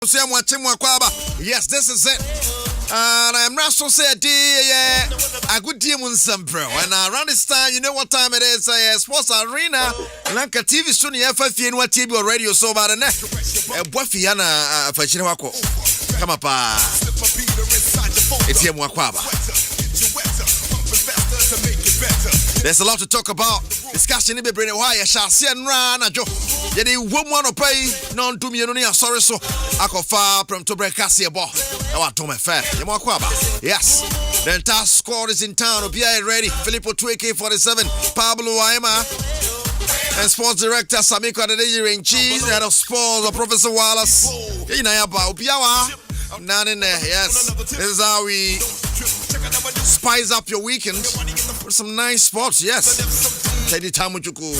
Yes, this is it. And I'm not so sad, a good team on some bro. And around this time, you know what time it is? Sports Arena, Lanka TV soon, FFN, what TV or radio so bad. And Buffyana for Chinwako. Come up, it's here, Mwakwaba. There's a lot to talk about. Discussion in the brain. Why I shall see and run a joke. Yet the woman of pay non to me. Sorry, so I could far from to break Cassia ball. I want to my fair. Yes, the entire squad is in town. Be ready. Filippo 2AK47, Pablo Aima, and sports director Samiko in Cheese, head of sports, Professor Wallace. None in there. Yes, this is how we spice up your weekend with some nice sports. Yes. Teddy Tamuchuku.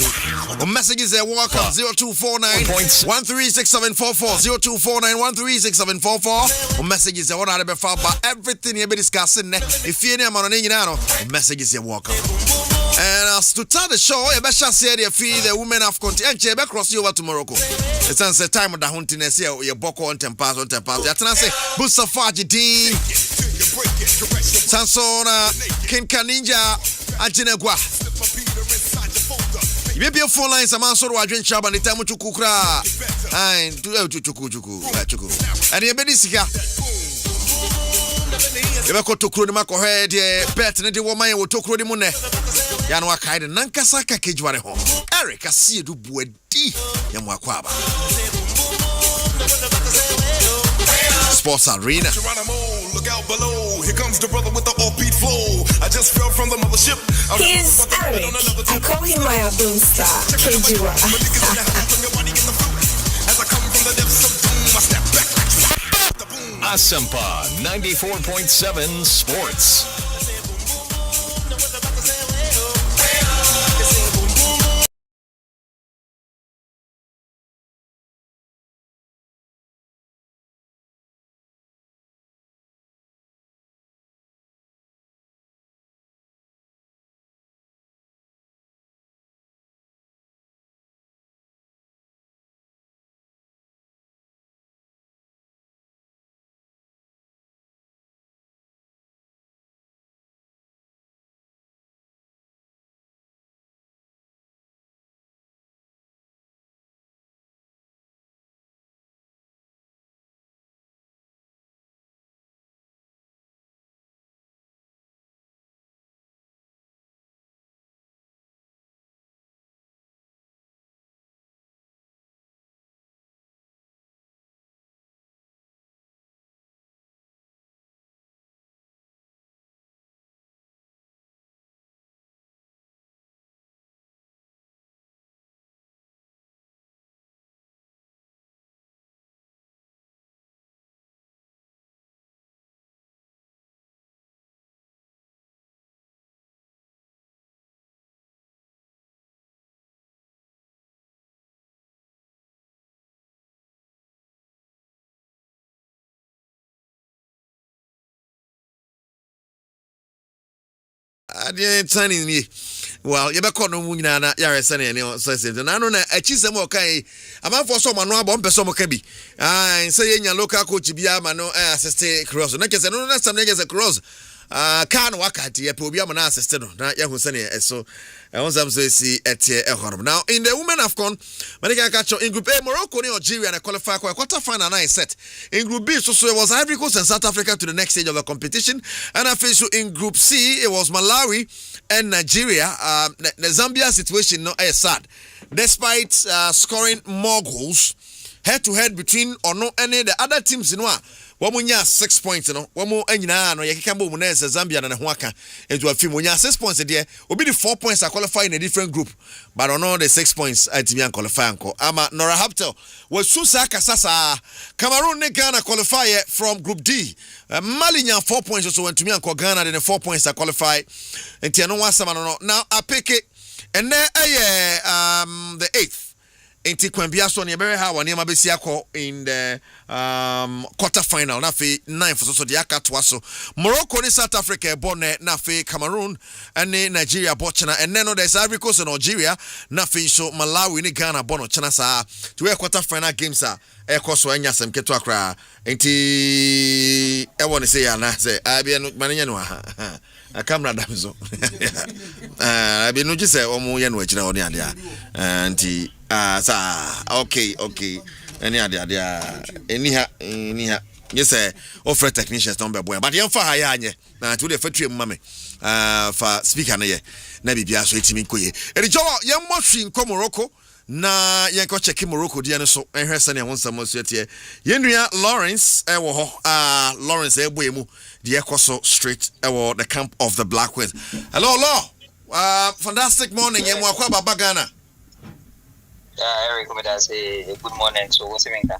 Messages there. Welcome 0249 136744 0249 136744. Messages there. What are the about everything you've been discussing? If you're not on any messages there. Welcome. And to start the show, I bet you say the women have continued. I bet cross you over to Morocco. It's the time of the huntiness here. Your boko on tempers on tempers. I say, Busafaji Dean, Sansona, Kinka Ninja, Ajinagua. Maybe your phone lines, a man sort of drink shop and the time to cook. And to and you better see. You better go to Krudimako head, bet and the woman will talk Krudimune. Yanwa Kaida Nankasa kegyiwa ho. Eric, I see you do buedi. Yamwakwaba. Sports Arena. Look out below. Here comes the brother with the offbeat flow. I just fell from the mothership. He's Eric. I call him my Abdul Star. Kegyiwa. Asempa 94.7 Sports. Tiny me. Well, you better no munana, Yarasani, and says it. And I know a chisel okay. I'm out for someone, no bomb, some cabi. And saying your local coach, be a mano, assist cross. And I guess I don't know some niggas across. Can't work at the Pobiam assisted. Not Yahusani, so I want them to see at now in the women have gone. Manica catch in Group A, Morocco, Algeria, and a qualifier quarter final night set. In Group B, so it was Ivory Coast and South Africa to the next stage of the competition. And I feel so in Group C, it was Malawi and Nigeria. The Zambia situation not as sad, despite scoring more goals head to head between or no any the other teams in one. Wamunya 6 points, no. Wamu enyina no yekikambo munese Zambia na Hwaka into a film. Munya 6 points there. Obi the 4 points are qualifying in a different group, but on all the 6 points atimian qualifying ko. Ama Nora Haptel was Susaka Sasa. Cameroon ne Ghana qualify from Group D. Mali nya 4 points also went to me and Ghana then the 4 points are qualified. And Tiano Wasama no. Now I pick it and then the 8th. Enti kwambia so ne very hard one ma besi akọ in the quarter final na fe 9 so de aka to aso Morocco ni South Africa born na fe Cameroon and Nigeria bochena and then there's Ivory Coast and Algeria na fe so Malawi ni Ghana born chena sa to a quarter final games a e koso anya sem keto akra enti e won say ya na say abia no manenya no ha a camera damzo abia no gise omo ye no akira oni ade a enti okay any yes offer technicians don't boy but yemfa ha ya anye na to the factory mame for speaker na ye na bibia so etimi koye erijo yemmo hwi nko Morocco na yenko check Morocco dia no so ehwe se ne wonsam so tie yenua Lawrence wo ho Lawrence eboemu de ekoso straight the camp of the Black Queens. Hello fantastic morning yemmo akwa baba Ghana. Eric, I say good morning. So what's it mean?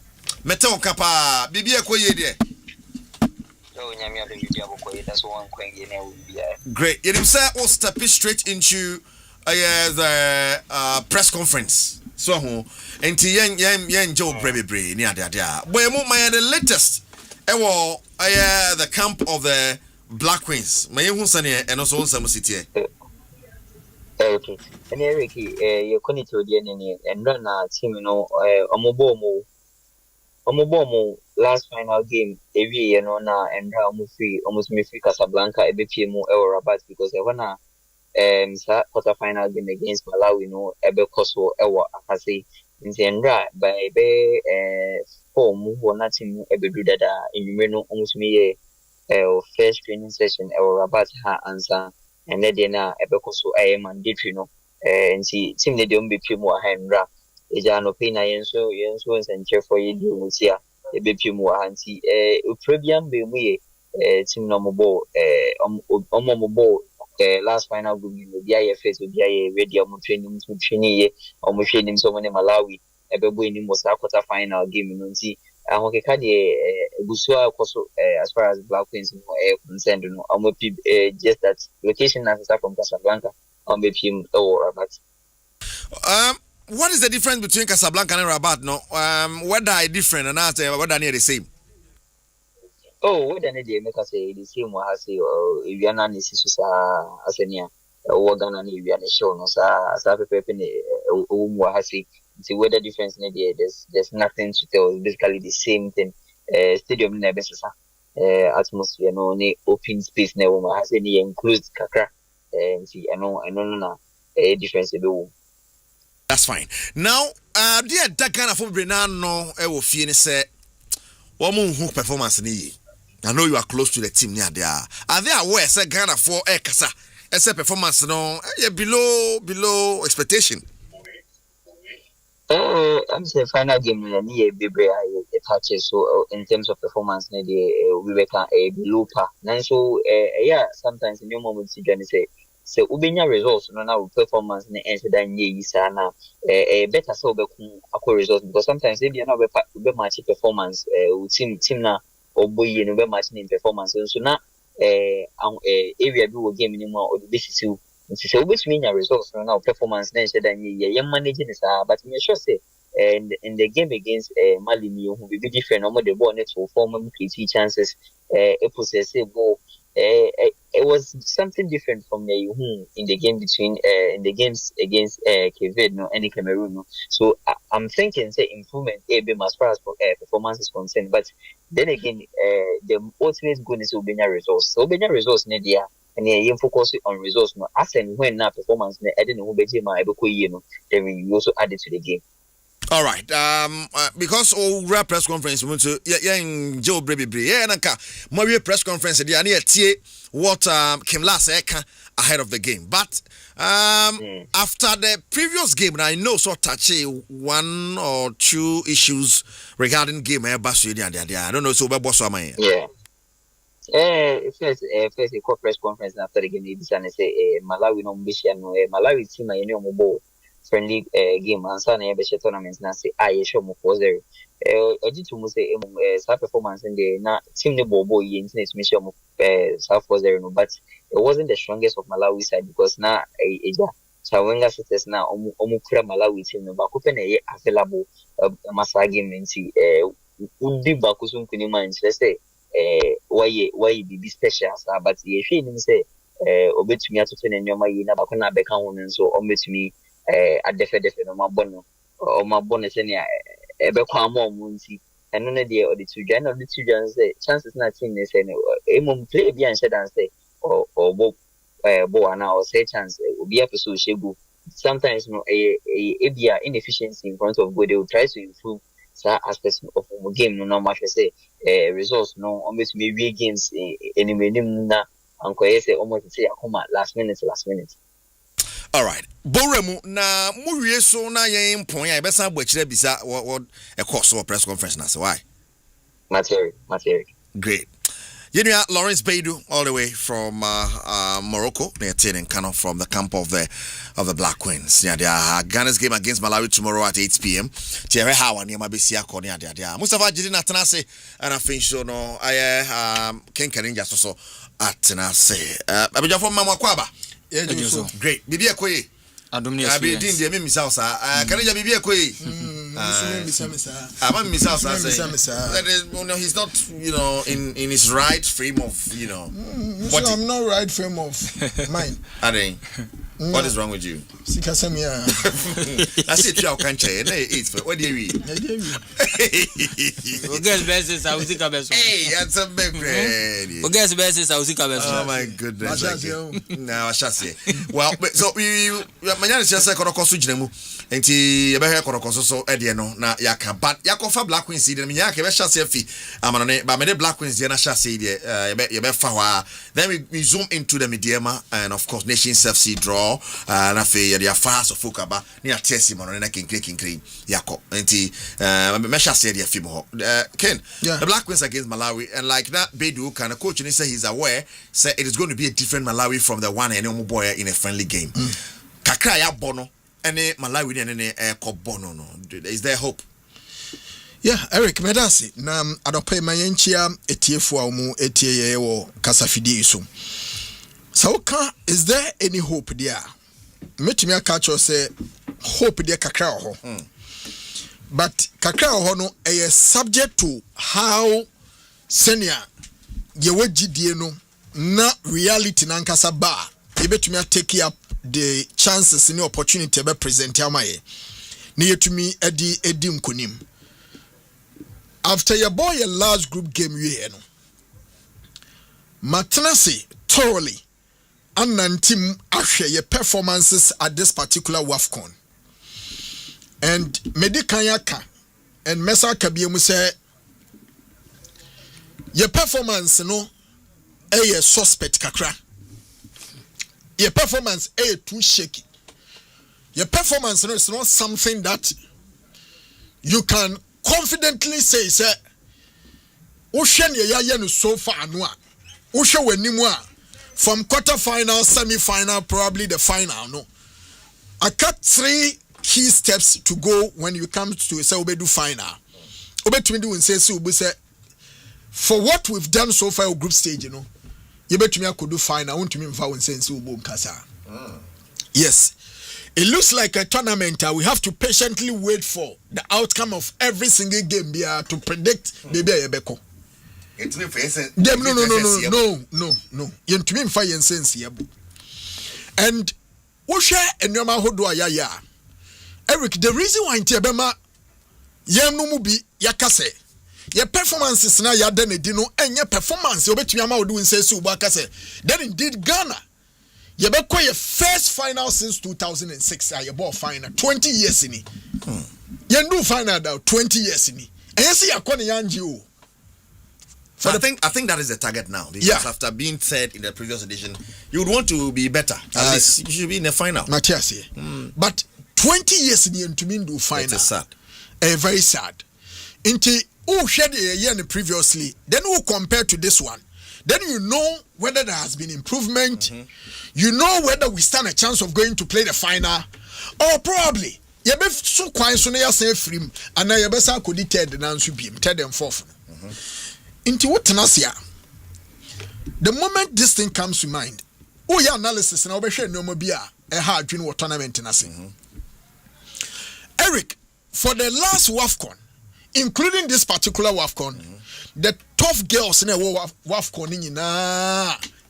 Meton kapa bibi ekoye de. So nyame ado video abokoye that's one kwenye na ubi. Great. You say we'll step strait into the press conference. So enti yen Joe Brebebre ni ade boy mo my the latest the camp of the Black Queens. My hu sane eno so nsam sitie. Okay. And Eric, you couldn't do the and run a team, Omobomo last final game, every year, na and almost me free Casablanca, a bit more Rabat because they wanna quarter final game against Malawi, Ebe Koso, Ewa, Akasi, in the end, by form who not in Ebe Dada in Reno, almost me first training session, Rabat ha answer. And then Ebekoso mandatory and see team they don't be more handra. Ejano pina yenso and cheer for you do here. A bit more handy. Prebian be we team no more omobo last final good with the IFS with the radio training to training training so many Malawi. Ebebo in was a quarter final game in see. Okay, Busua also as far as Black Queens concerned, just that location as from Casablanca on the team or Rabat. What is the difference between Casablanca and Rabat? No, what are different and what are near the same? Oh, what they make us say the same one has if you are not as a near organ and if you are show no sa pepe see whether difference in the there's nothing to tell. It's basically the same thing. Stadium never atmosphere no open space never has any enclosed kakra. And see I know difference do. That's fine. Now dear that kind of Brennan no e wo fie ne say wo mo hu performance ni. I know you are close to the team near there. Are they aware say Ghana for kasa? Ese performance no below expectation. I'm saying final game near Bibre touches so in terms of performance we were a below par. So yeah, sometimes in your moments you can say ubenya results no now performance na ense dan ye sana better so be akọ results because sometimes they be na be match performance team na oboye no be match in performance so na area bi wo game ni mo o be sisiu nti say obetumi nya results no now performance na ense dan ye manage this but me sure say and in the game against Mali who will be different no the ball net to form create chances possess ball it was something different from the in the game between in the games against Cape no any Cameroon no. So I'm thinking say improvement as far as performance is concerned, but then again the ultimate goal is Obenya results. So Obenya results ne dia and you focus on results no as and when na performance ne I didn't know beji ma ebeko yi no then you also add it to the game. All right. Because all press conference we want to in Joe Brebebre. Yeah, nanka more press conference there na tie what Kim last ahead of the game. But after the previous game, and I know so touchy one or two issues regarding game I don't know so boss am I. Yeah. First a press conference after the game and say Malawi no mbishia no Malawi team any omobo friendly game and sana yebeshe tournaments na say aye show mo for there ojitu mo say sa performance in the na team ne bobo ye internet me show mo South was there no but it wasn't the strongest of Malawi side because na eja Chawenga sisters na omu kura Malawi team no baako pe na ye available masa game nti udi baako so nkuni man say why be special but ye hwe nim say obetumi atoto na nyoma yi na baako na beka ho nso obetumi adefe no mabɔ se ne ebekwa ma omu nti eno ne de odi tudwa na odi tudwa say chances na team ne say no emom play bi an shedan say or ana or say chance obi episode shegu sometimes no a inefficiency in front of goal they will try to improve that aspect of the game no match say results no almost maybe games in na anko say almost say akoma last minute. All right. Boremu na muwie so na yen pon ya besa bo akire bisa a course or press conference na say why? Material. Great. Yenua Lawrence Baidu all the way from Morocco. They're attending kind of from the camp of the Black Queens. Yeah, they are Ghana's game against Malawi tomorrow at 8 p.m. Tiere hawa ni mabisia ko ni dia. Mustafa Jidi na tenase and I think so no Ken Karinja so atenase. Abija from Mama Kwaba. Yeah, so great. Bibi ekoye. Adomni abi din de me misa sa Karinja bibi ekoye. That is, he's not, in his right frame of, So I'm not right frame of mind. Ade, what is wrong with you? Sikasemia. I see you can't change. What do you mean? Guess best I will see Cabezo. Hey, that's a big bread. Guess best I will see Cabezo. Oh my goodness. Now I shall say. Well, so we manana just say korokoso jinemu. Enti ebe he korokoso so ede no na yaka but yakofa Black Queens de me yaka be shall say fi amano ne ba me de Black Queens de na shall say de ye fa wa. Then we zoom into the Mediema and of course Nations FC draw na fe ye dia fast of fokaba na tesi mono na kinkre yako. Enti me shall say de fi mo Ken the Black Queens against Malawi and like that Bedu can coach and say he's aware say it is going to be a different Malawi from the one and only boy in a friendly game. Kakra ya bono any Malawi and bono no. Is there hope? Yeah, Eric Medasi na adope mayenchia etiefu amu etie wo kasafidi iso. So is there any hope there? Metimi aka say hope there kakra ho. But kakra ho no subject to how senior yewe gidie no na reality nankasa ba ebetumi take up the chances and the opportunity to present amaye ni yetumi edi nkonim after your boy a large group game you no matenase thoroughly anantim ahwe your performances at this particular WAFCON and medikanyaka and mesa kabiemu say your performance no suspect kakra. Your performance is too shaky. Your performance is not something that you can confidently say, sir, Ocean ya so far no. Ocean from quarter-final, semi-final, probably the final, no. I cut 3 key steps to go when you come to say obedu final. Obedu do say for what we've done so far group stage, you bet me I could do fine. I want to mean for sense yes, it looks like a tournament. We have to patiently wait for the outcome of every single game to predict baby Ebeko. No. You to mean fire and sense and Osha and Yama Hodwa ya Eric, the reason why in Tebema Yam no mubi yakase. Your performances na ya done dino and your performance you bet me am doing say so then indeed Ghana you be your first final since 2006 your ball final 20 years in you do final out 20 years in and you see akoni yanji so I think that is the target now because after being third in the previous edition you would want to be better at least you should be in the final Matthias but 20 years in to mean do final it is sad very sad into who shared a year previously, then who compare to this one, then you know whether there has been improvement, you know whether we stand a chance of going to play the final, or probably you be so quiet so near say free and now you be sa could third and answer be third and fourth. Into what tenacia? The moment this thing comes to mind, oh yeah, analysis and obeshe no more beer a hard win what tournament in us. Eric, for the last WAFCON, including this particular WAFCON, the tough girls in a WAFCON in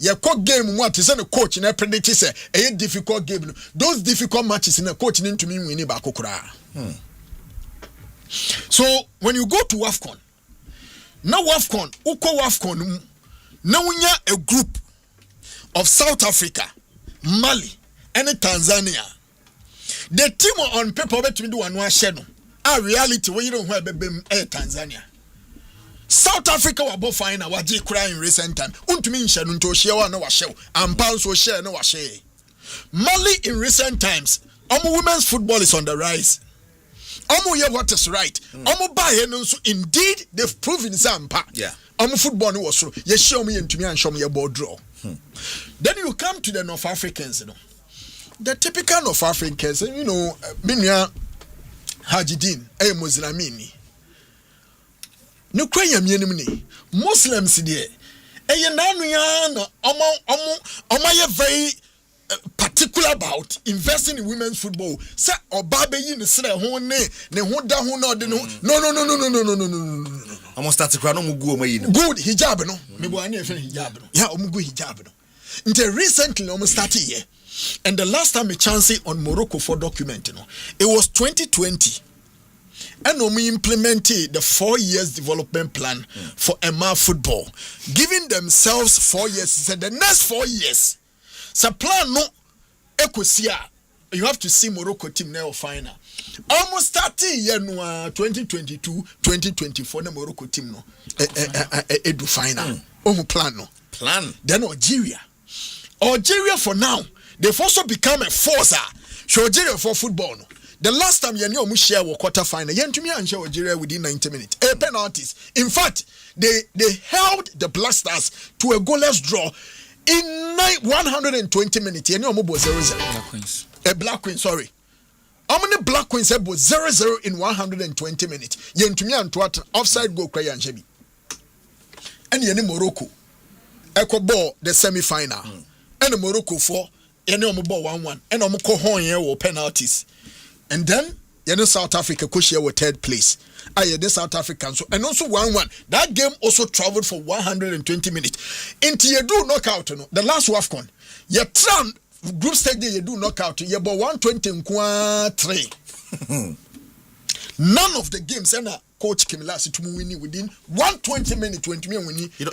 your court game what is a coach in a predict is a difficult game. Those difficult matches in a coach into me winning back. So when you go to WAFCON, now WAFCON, Uko WAFCON, now we are a group of South Africa, Mali, and Tanzania. The team on paper bet me do one shadow. A reality where you don't have Tanzania. South Africa were both fine. What they cry in recent time. Untumin shadow to share no show. And pounds will share no share. Mali in recent times, women's football is on the rise. What is right? Indeed, they've proven Zampa. Yeah. Football was true. You show me into me and show me a board draw. Then you come to the North Africans, you know. The typical North Africans, you know, Minya Hajidin, Muslimini. No crayam yenimini. Muslims there. Very particular about investing in women's football. Say Obabe yin say hone ne ho da ho no de no. No. Almost start to cry no mugu o yin. Good hijab no. Me bo ani efe hijab no. Yeah, omugu hijab no. Until recently almost started here. And the last time a chance on Morocco for document, you know, it was 2020. And we implemented the 4 years development plan for Emma football, giving themselves 4 years. Said the next 4 years. So plan no ekosia. You have to see Morocco team now final. Almost starting year 2022, 2024 na Morocco team no edu final. Plan no. Plan. Then Algeria for now, they've also become a force. Algeria for football no. The last time you knew share was quarter final. You to me and share Algeria within 90 minutes. Penalties. In fact, they held the Black Stars to a goalless draw in 120 minutes. You know, 0-0. Black Queens. Black Queen, sorry. How many Black Queens have 0-0 in 120 minutes? You to me and offside goal cry and Shebi. And you Morocco. Echo ball the semi-final. And Morocco 4. You know, ball 1-1. And I'm going penalties. And then, you know, South Africa could share with third place. The South African. So, and also 1-1. That game also traveled for 120 minutes. Into you do knockout, you know, the last WAFCON. You tran group stage, you do knockout. You about 120-3. None of the games, and coach came last to winning within 120 minutes, 20 minutes winning. You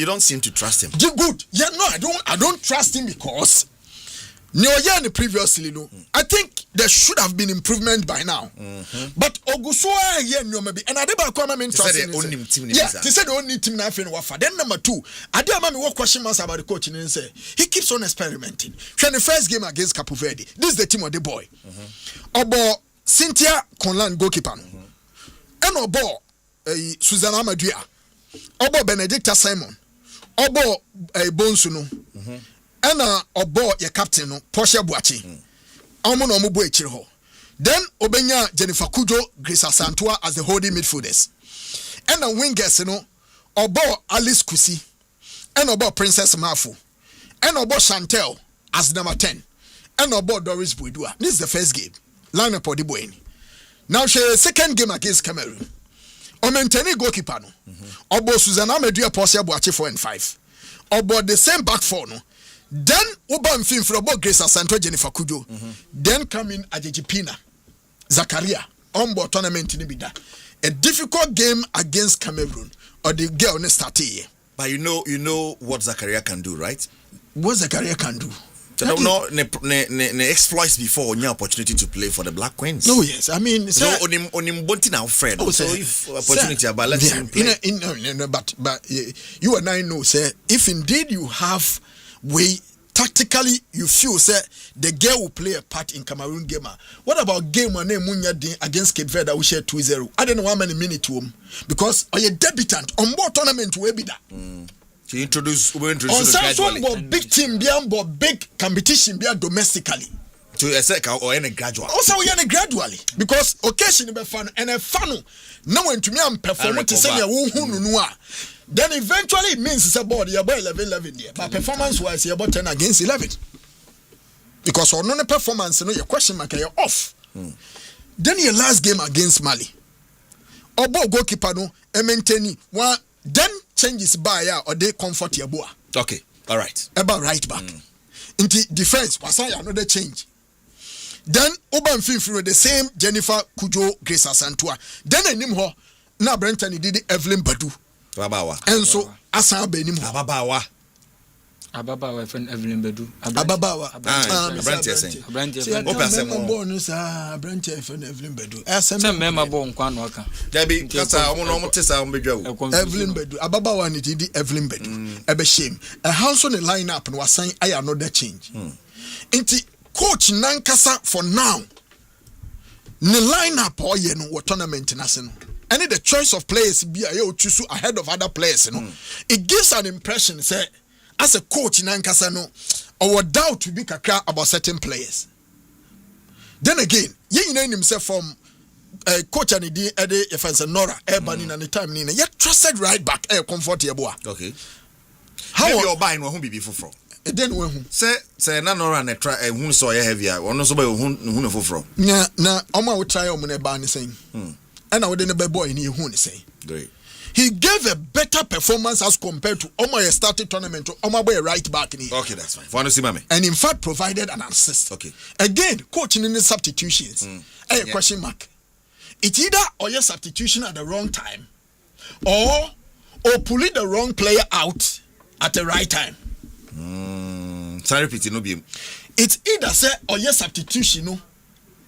don't seem to trust him. Good. Yeah, no, I don't trust him because previously, no. I think there should have been improvement by now. But Ogusua maybe and Adeba Kwame they said the only team now wafa. Then number 2, Adema me what question marks about the coach and say he keeps on experimenting. When the first game against Cape Verde, this is the team of the boy. Obo Cynthia Conlan goalkeeper. And Obo Susanna Madria. Obo Benedicta Simon. Obo Bonsuno. And obo your captain no Portia Buachi. Omo no mubo echiro. Then Obenya Jennifer Kujo, Grace Asantua as the holding midfielders. And wingers no obo Alice Kusi. And obo Princess Mafu. And obo Chantel as number 10. And obo Doris Buidua. This is the first game. Line up the boy. Now she second game against Cameroon. Omenteni goalkeeper no. Obo Susanna Medria Portia Buachi 4 and 5. Obo the same back four no. Then Uban Film for about Grace Asanto Jennifer Kujo. Then come in Ajejipina Zakaria on-board tournament in Ibida. A difficult game against Cameroon or the girl ne started here. But you know what Zakaria can do, right? What Zakaria can do? So no exploits before your opportunity to play for the Black Queens. No, yes. I mean, so on bonti now friend. So if opportunity about let him play. But you and I know, sir, if indeed you have way tactically you feel say the girl will play a part in Cameroon game. What about game one Munya against Cape Verde we share 2-0? I don't know how many minutes to him because are you debutant on board tournament will be that. To introduce on big team big competition domestically. To a second or any gradual. Also we are gradually because occasionally be fun and a fun no one to me am perform to say then eventually it means it's about you're about 11 there. But performance wise you're about 10 against 11. because on no performance no your question mark you off. Then your last game against Mali. Obo goalkeeper no maintain one then changes by ya or they comfort your boa. Okay. All right. About right back. Into defense was another change. Then Oban Finfro the same Jennifer Kujo Grace Asantua. Then I name her na Brenton did Evelyn Badu. Ababawa. And so Asa Benim Ababawa. Ababawa friend Evelyn Bedu. Ababawa. Brent saying. Bonus Brent Evelyn Bedu. Some member nkwa no aka. Debbie, kasa omo tesa ombedwa. Evelyn Bedu. Ababawa ni did Evelyn Bedu. Ebe shame. A house on the lineup no was saying I another change. Inti coach Nankasa for now. The lineup or ye no tournament national. Any the choice of players be a choose ahead of other players, you know. It gives an impression, say, as a coach in Nankasa, no, or doubt to be kakra about certain players. Then again, ye name himself from coach and the if it's a Nora, Ebony and the time Nina, yet trusted right back, comfort your boy. Okay. How you buying who be before? Then when say na Nora and try who saw you heavier, or no so by who for. Na Oma would try on a ban saying. And I wouldn't be boy in here who say. Great. He gave a better performance as compared to Oma started tournament to Oma boy right back in here. Okay, that's fine. For see mame. And in fact provided an assist. Okay. Again, coaching in the substitutions. Question mark. It's either or your substitution at the wrong time or pulling the wrong player out at the right time. Sorry, repeat no be. It's either say or your substitution no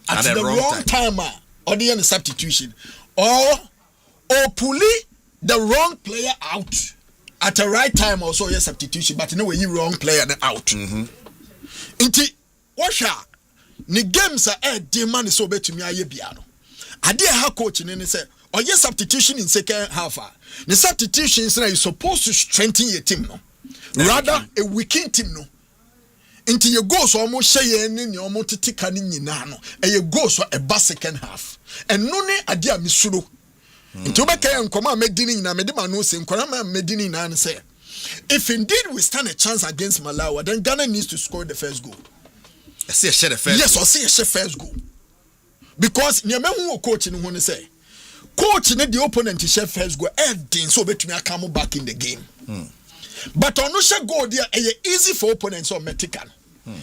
at the wrong time. Or the substitution, or pulling the wrong player out at the right time, also your substitution, but no way you wrong player out. Inti washa ni games are demand is so bet to me aye biano. I did have coaching and say or your substitution in second half. The substitution is you're supposed to strengthen your team, no, rather a weaken team, no. Into your goals almost share in your motitica nano, and your goals a bus second half. And no ne adia misuru. Into Baka and Koma Medini na Medima no same Korama Medini and say, if indeed we stand a chance against Malawi, then Ghana needs to score the first goal. I see a share the first. Yes, I see a share first goal. Because Niame who coaching who say, coaching the opponent to share first goal, everything so bet me come back in the game. But on no share goal there, easy for opponents or Metican.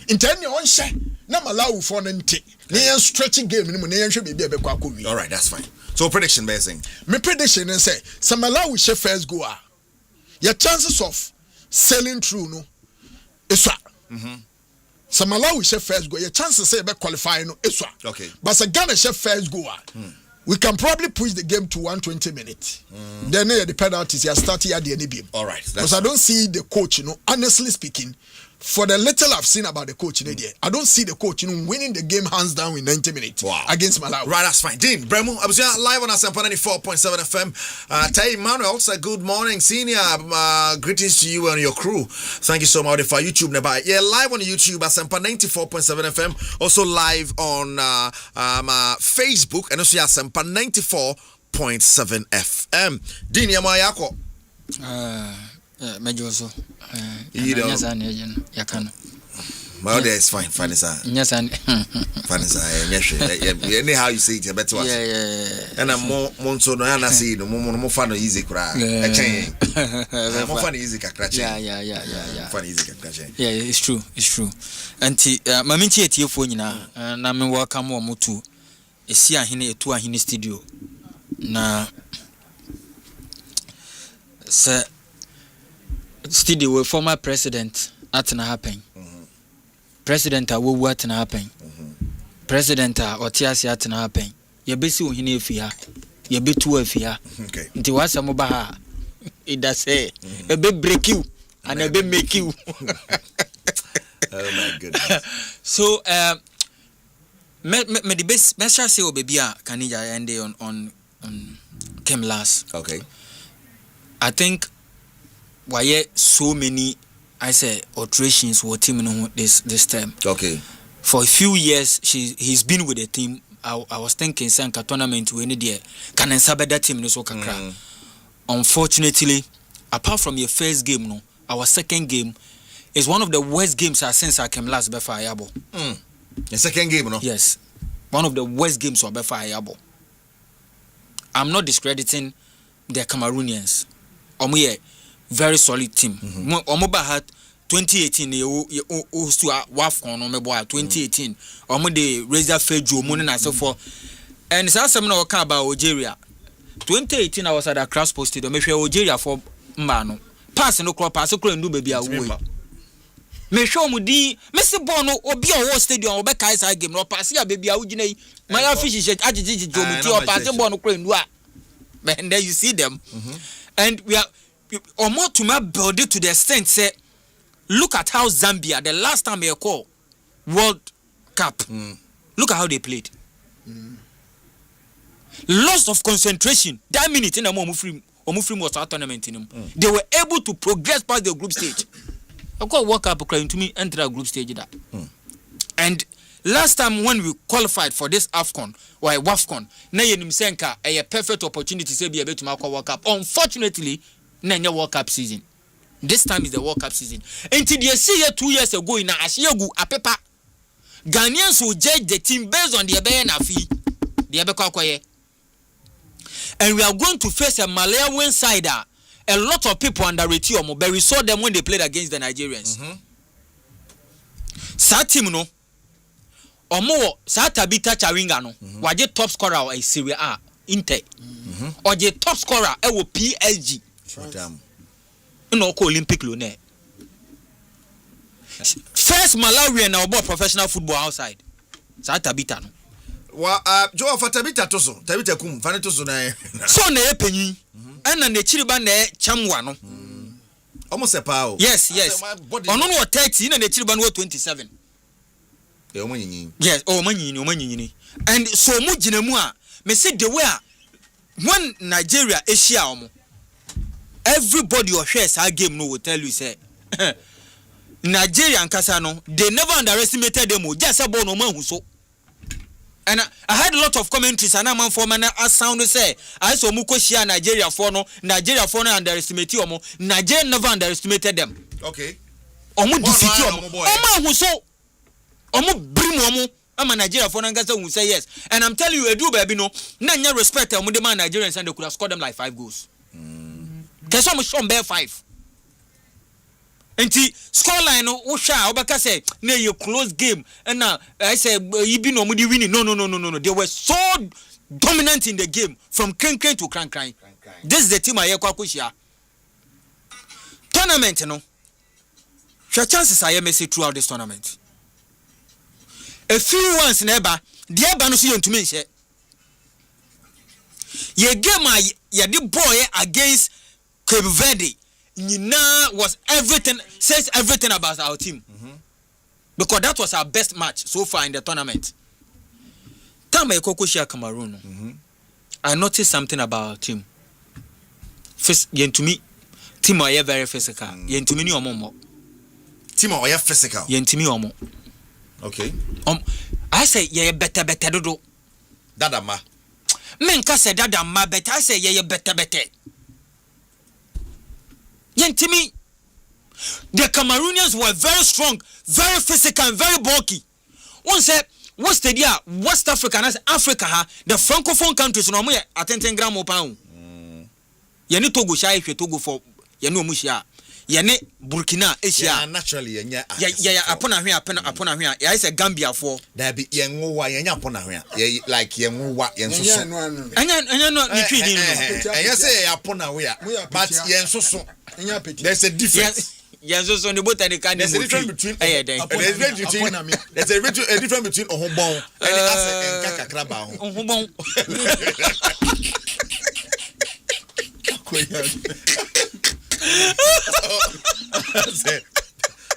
In 10 years, on share, na Malawi for nte. Near stretching game, near should be a. All right, that's fine. So prediction, basing. My prediction is say, some Malawi share first goal. Your chances of selling through no is some Malawi share first goal. Your chances say about qualifying no is okay. But some Ghana share first goal. We can probably push the game to 120 minutes. Then the penalties are starting at the NBM. All right. Because I don't see the coach, honestly speaking, for the little I've seen about the coach, I don't see the coach, winning the game hands down in 90 minutes against Malawi. Right, that's fine. Dean, Bremo, I was live on Asempa 94.7 FM. Tay Manuel, say good morning, senior. Greetings to you and your crew. Thank you so much for YouTube. Yeah, live on YouTube, Asempa 94.7 FM. Also live on Facebook and also Asempa 94.7 FM. Dean, Yamayako. Major so. You know. Well, that's fine. Fine, sir. Yes, and fine, sir. Anyhow you say it, better. Yeah. And I'm more so no, and I see no more fun easy cry. More fun easy crash. Yeah. Fun easy crash. Yeah, it's true. Anti, Maminchi at your phone now, and I'm welcome more to a see a hine to a hine studio. Na, sir. Studio with former president at na happen. President a wo at na happen. President a otiasi at na happen. Ye besi wo hine afia. Ye betu afia. Okay. Nti wasa mo ba ha. It does say e be break you and e be make you. Oh my goodness. So me the best say o baby a kanija ende on came last. Okay. I think why so many I say alterations were team this term. Okay. For a few years he's been with the team. I was thinking Sanka tournament we need there can ensabe that team no so kakra. Unfortunately, apart from your first game no, our second game It's one of the worst games since I came last before Ayabo. The second game, no? Yes. One of the worst games of before Ayabo. I'm not discrediting the Cameroonians. Omo very solid team. Omo had 2018 used to WAFCON on 2018. Omo the Razor Fejo Moon and so forth. And so some no talk about Algeria. 2018 I was at a class posted or maybe Algeria for Mano. Pass no crop pass and do baby away. Me show mu di Messi Bono obi o stadium obeka isa game no pass ya baby awugine my fish shake agigi jomuti or pass Bono kro ndu a. And then you see them. And we are more to my build it to the extent say look at how Zambia the last time they call World Cup. Look at how they played. Loss of concentration. That minute in a Omufrim was our tournament in them. They were able to progress past the group stage. I got World Cup crying to me enter a group stage that. And last time when we qualified for this AFCON or a WAFCON, na yenim senka a perfect opportunity to be able to make a World Cup. Unfortunately, na World Cup season. This time is the World Cup season. Until you see 2 years ago in Ashiegu Apepa, Ghanaians will judge the team based on the Ebeye fee. The Ebekwakoye. And we are going to face a Malawian side. A lot of people underrate Omo, but we saw them when they played against the Nigerians. Sa team no. Omo sa Tabita Chawinga no. Waje top scorer in Serie A Inter. Oje top scorer e wo PSG. No ko Olympic Lone. First Malawian na obo professional football outside. Sa Tabita no. Joe Fatabita Toso, Tabita Kum, Fanatoso na. So na penyi. And the Chiriba ne chamwa no. Almost a power. Yes. Ono no 30 and the Chiriba no 27. Yes, Omanyini. And so mu ginemu a me say the way when Nigeria Asia omo everybody who shares our game no will tell you say Nigeria and Nankasa no they never underestimated them just about no man who so. And I had a lot of commentaries and I'm for man as sound say I saw muko share Nigeria for no underestimate omo Nigeria never underestimated them. Okay. Omo defeat omo. Omo who so omo brim omo ama Nigeria for Nankasa who say yes. And I'm telling you edu baby no na nya respect omo the man Nigerians and they could have scored them like 5 goals. Cause omo show bear 5. Enti scoreline no wo hwa obeka say na ye close game and now I say you be no mudi winning no they were so dominant in the game from crank to crank. This is the team I kwakushia tournament no hwa chances I may say throughout this tournament a few ones never the eba no so yentumi nhye ye game ye the boy against Cape Verde Nina was says everything about our team. Because that was our best match so far in the tournament. Time I Kokoshia Cameroon. I noticed something about our team. First, to me, team are very physical. To me, no more. Team are physical. To me, omo. Okay. I say yeah better do. Dada ma. Men ka say dada ma better. I say yeah better. Yentimi, the Cameroonians were very strong, very physical, and very bulky. One said, what's the idea? West Africa and Africa, the francophone countries, no more at 10 gram of pound. Yeni Togo shy if you Togo for Yenu Mushia. Yene Burkina, Asia. Naturally, upon a here. I say Gambia for. There be Yenwa Yapona here. Like Yenwa Yenso. And you're not retreating. And you say upon a way, but Yenso. There's a difference. Yes, on the boat and the kind there's a difference between there's a difference between Ohobon and Kakakraba. Ohobon.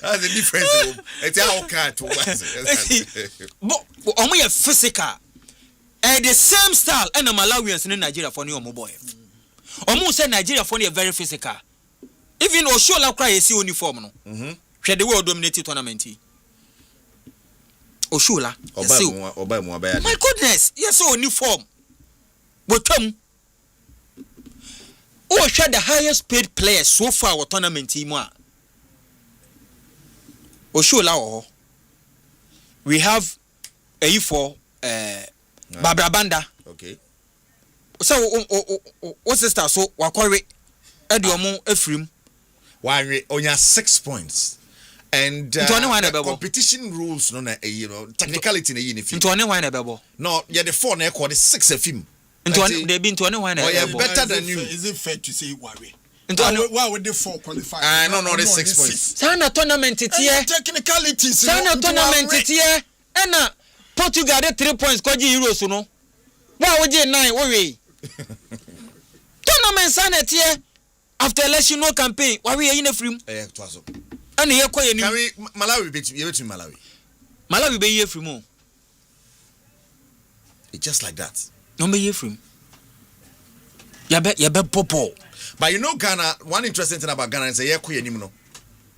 That's the difference. It's how cat to but only a physical and the same style and the Malawians in Nigeria for new boy. Almost say Nigeria for a very physical. Even Oshola cry a uniform no. She the world dominated tournament. Oshola. My goodness, yes, so uniform. But who share the highest paid players so far our tournament team? Oshola wo. We have a for Barbara Banda. Okay. So what's the star so wakore ediomo efrim. Why only 6 points. And competition rules no technicality na yini fi. Into one wine bebo. No, yeah the 4 na e 6 film. Into one they be into one wine bebo. Better than you. Is it fair to say worry? Why would the 4 qualify? No, the 6 points. Sana tournament tie. Technicalities. Sana tournament tie. Ena Portugal dey 3 points kwaji Euros no. Why we dey 9 we? Tournament sana tie after election no campaign. Why we in free? To aso. Ana ye koye ni. Carry Malawi betu Malawi. Malawi be ye free mo. It's just like that. No be ye free. Ya be popo. But you know Ghana, one interesting thing about Ghana is say ye koye nim no.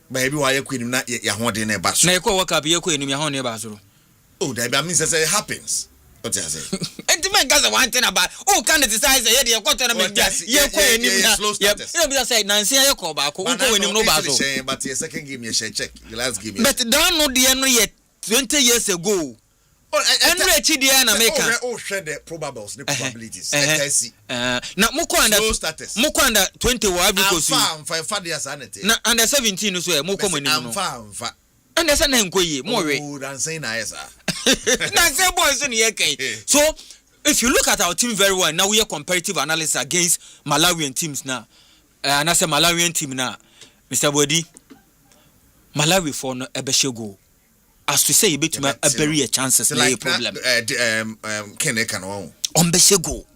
But ebi wa ye koye nim na ya hoden na ba so. Na ye ko work up ye koye nim ya hoden na ba so. Oh, that means it happens. What you say? And man gas one thing about can it size ye dey ko tournament ye koye nim na. You be say Nancy ye ko ba ko ko nim no ba so. But your second game you check. The last game. But don't know the no yet 20 years ago. And reach the na make share the probables, the probabilities. Na moko under 20 wa Ivory Coast. Fa dia sanity. Na under 17 so e moko mani no. Amfa. And that's na nkoye mo we. Oh, dan say na yes. Na say boys no ye kai. So if you look at our team very well, now we are comparative analysis against Malawian teams now. And I say Malawian team now. Mr. Bodi, Malawi for no ebeshe go. As to say you bet a very chances no like problem. Kene kan won. Ombeshe go.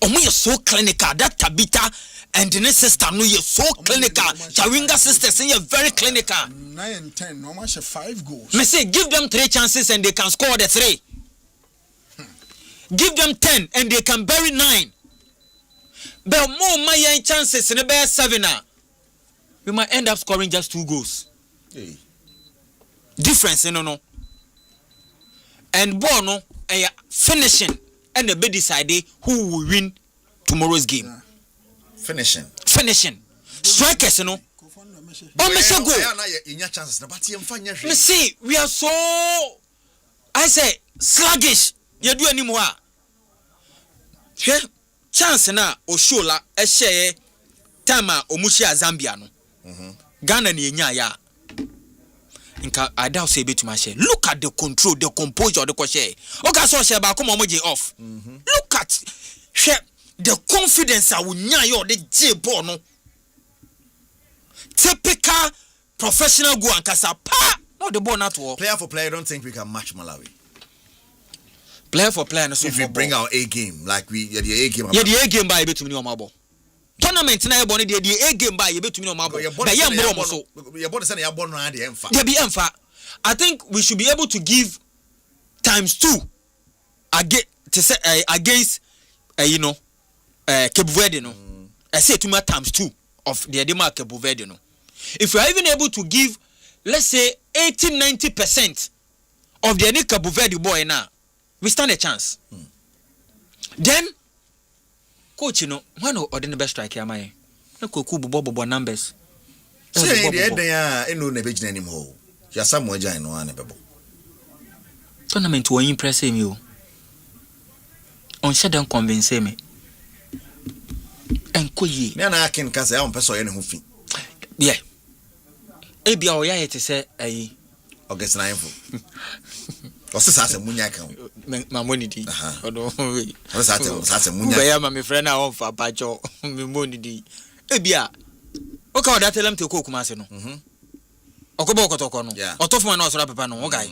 Omo you so clinical that Tabita and the sister no you so clinical. Chawinga sisters say you very clinical. 9 and 10 no match 5 goals. Me say give them 3 chances and they can score the 3. Give them 10 and they can bury 9. But more my chances in the best 7 now. We might end up scoring just 2 goals. Hey. Difference no. And Bono finishing and the be decide who will win tomorrow's game. Yeah. Finishing. Strikers no. Oh me say go. Me see we are so I say sluggish. You do anymore. Chance na Oshola share time omushia Zambia no. Ghana ni enya ya. Nka I doubt say betuma share. Look at the control, the composure of the share. Okay, so share ba come omoje off. Look at share the confidence I will nya yo the J ball no. Typical professional go Nankasa pa. No the ball not work. Player for player, I don't think we can match Malawi. Player for player no so if we bring our A game like we the A game. Yeah, the A game by betumi no mabo. Tournament na yebone the A game by betumi no mabo. Na ye mbro so. Your body say na yebon no dey emfa. Dey be emfa. I think we should be able to give times 2 against Cape Verde no. I say to me times 2 of the Edema Cape Verde no. If we are even able to give let's say 80-90% of the Cape Verde boy now, we stand a chance. Then coach when or the best striker am I? No koku bobo numbers. Say the no na be anymore. Ya Samuel Jan no an bebo. Tournament will impress me o. On shouldn't convince me. Enkoye. Me na akin ka say am person ye ne ho fi. Yeah. Ebia o ya yete say ayi. August 9th. Osisa se munya kan. Ma money di. Odo we. Osisa se munya. Be ya ma me friend na on fa pacho. Me money di. Ebia. O ka oda tell am te ko kuma se no. Okobo okotoko no. Otofo na osora papa no. O guy.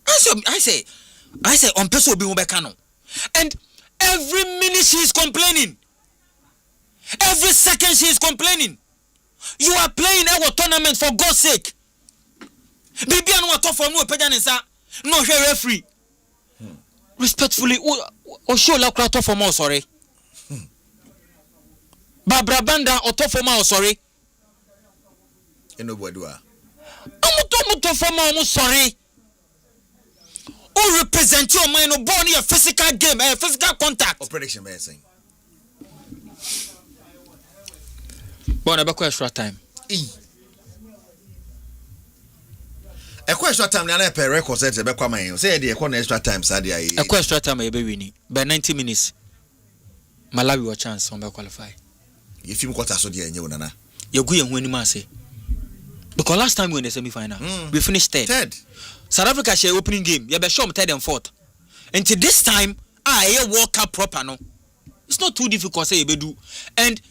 I say on person obi ho be ka no. And every minute she is complaining. Every second she is complaining. You are playing a tournament for God's sake. Bibi anu atofo no peja nsa. No hwe referee. Respectfully, Oshola kra atofo ma sorry. Barbara Banda atofo ma sorry. Nobody wa. Amuto for ma sorry. Who represent your mind no born a physical game, a physical contact. Operation may saying. Bon, about extra time. extra time na per record set be kwa man say the extra time sad ya extra time e be wini by 90 minutes Malawi wa chance on be qualify if you quarter so there enye nana you go yen anim ase because last time we in the semi final we finished third. South Africa share opening game you be show third and fourth until this time I World Cup proper no it's not too difficult say you be do and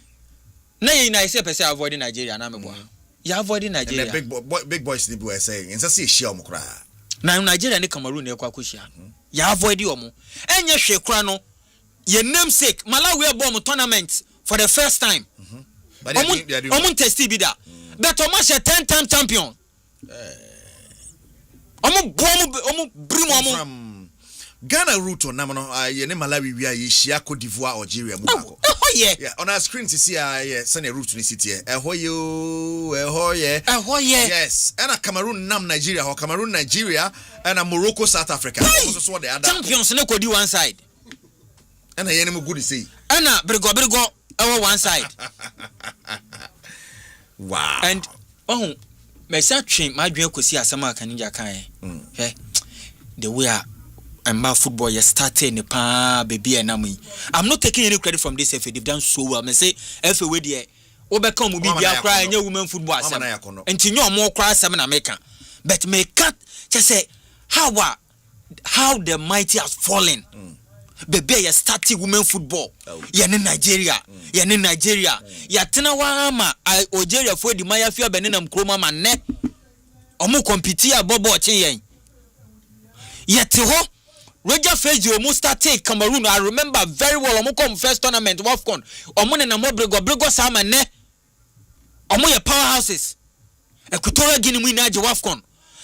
na you say person avoid Nigeria na me boy you avoid Nigeria big boys ni be saying in say share omo kra na Nigeria ni Cameroon e kwa kwhia you avoid omo enye hwe kra no your namesake Malawi e bomb tournament for the first time omo testi bi da but omo she 10-time champion omo brim omo Ghana route on namano ye ne Malawi wi aye hia Cote d'Ivoire Algeria mu bako yeah on our screen to see send a route ni city ehoye yes and Cameroon nam Nigeria or Cameroon Nigeria and Morocco South Africa also what the other champions ne ko di one side and ye ne mu good say and brigo one side wow and me say twin my dwen kosi asema kan nja kan the way and my football you started in the pa baby and I'm not taking any credit from this FA they've done so well. I say FA we there overcome will be cry and women football and to know more cry seven American but me cut just say how the mighty has fallen baby you started women football you in Nigeria you tena wa ama Algeria for the Maya fia benenam kroma man ne omo compete abobo chen yen yet ho Roger Feji almost started Cameroon. I remember very well. Omo come first tournament WAFCON. Omo na mo brego sama ne. Omo ye powerhouses. Equatorial Guinea mu na je WAFCON.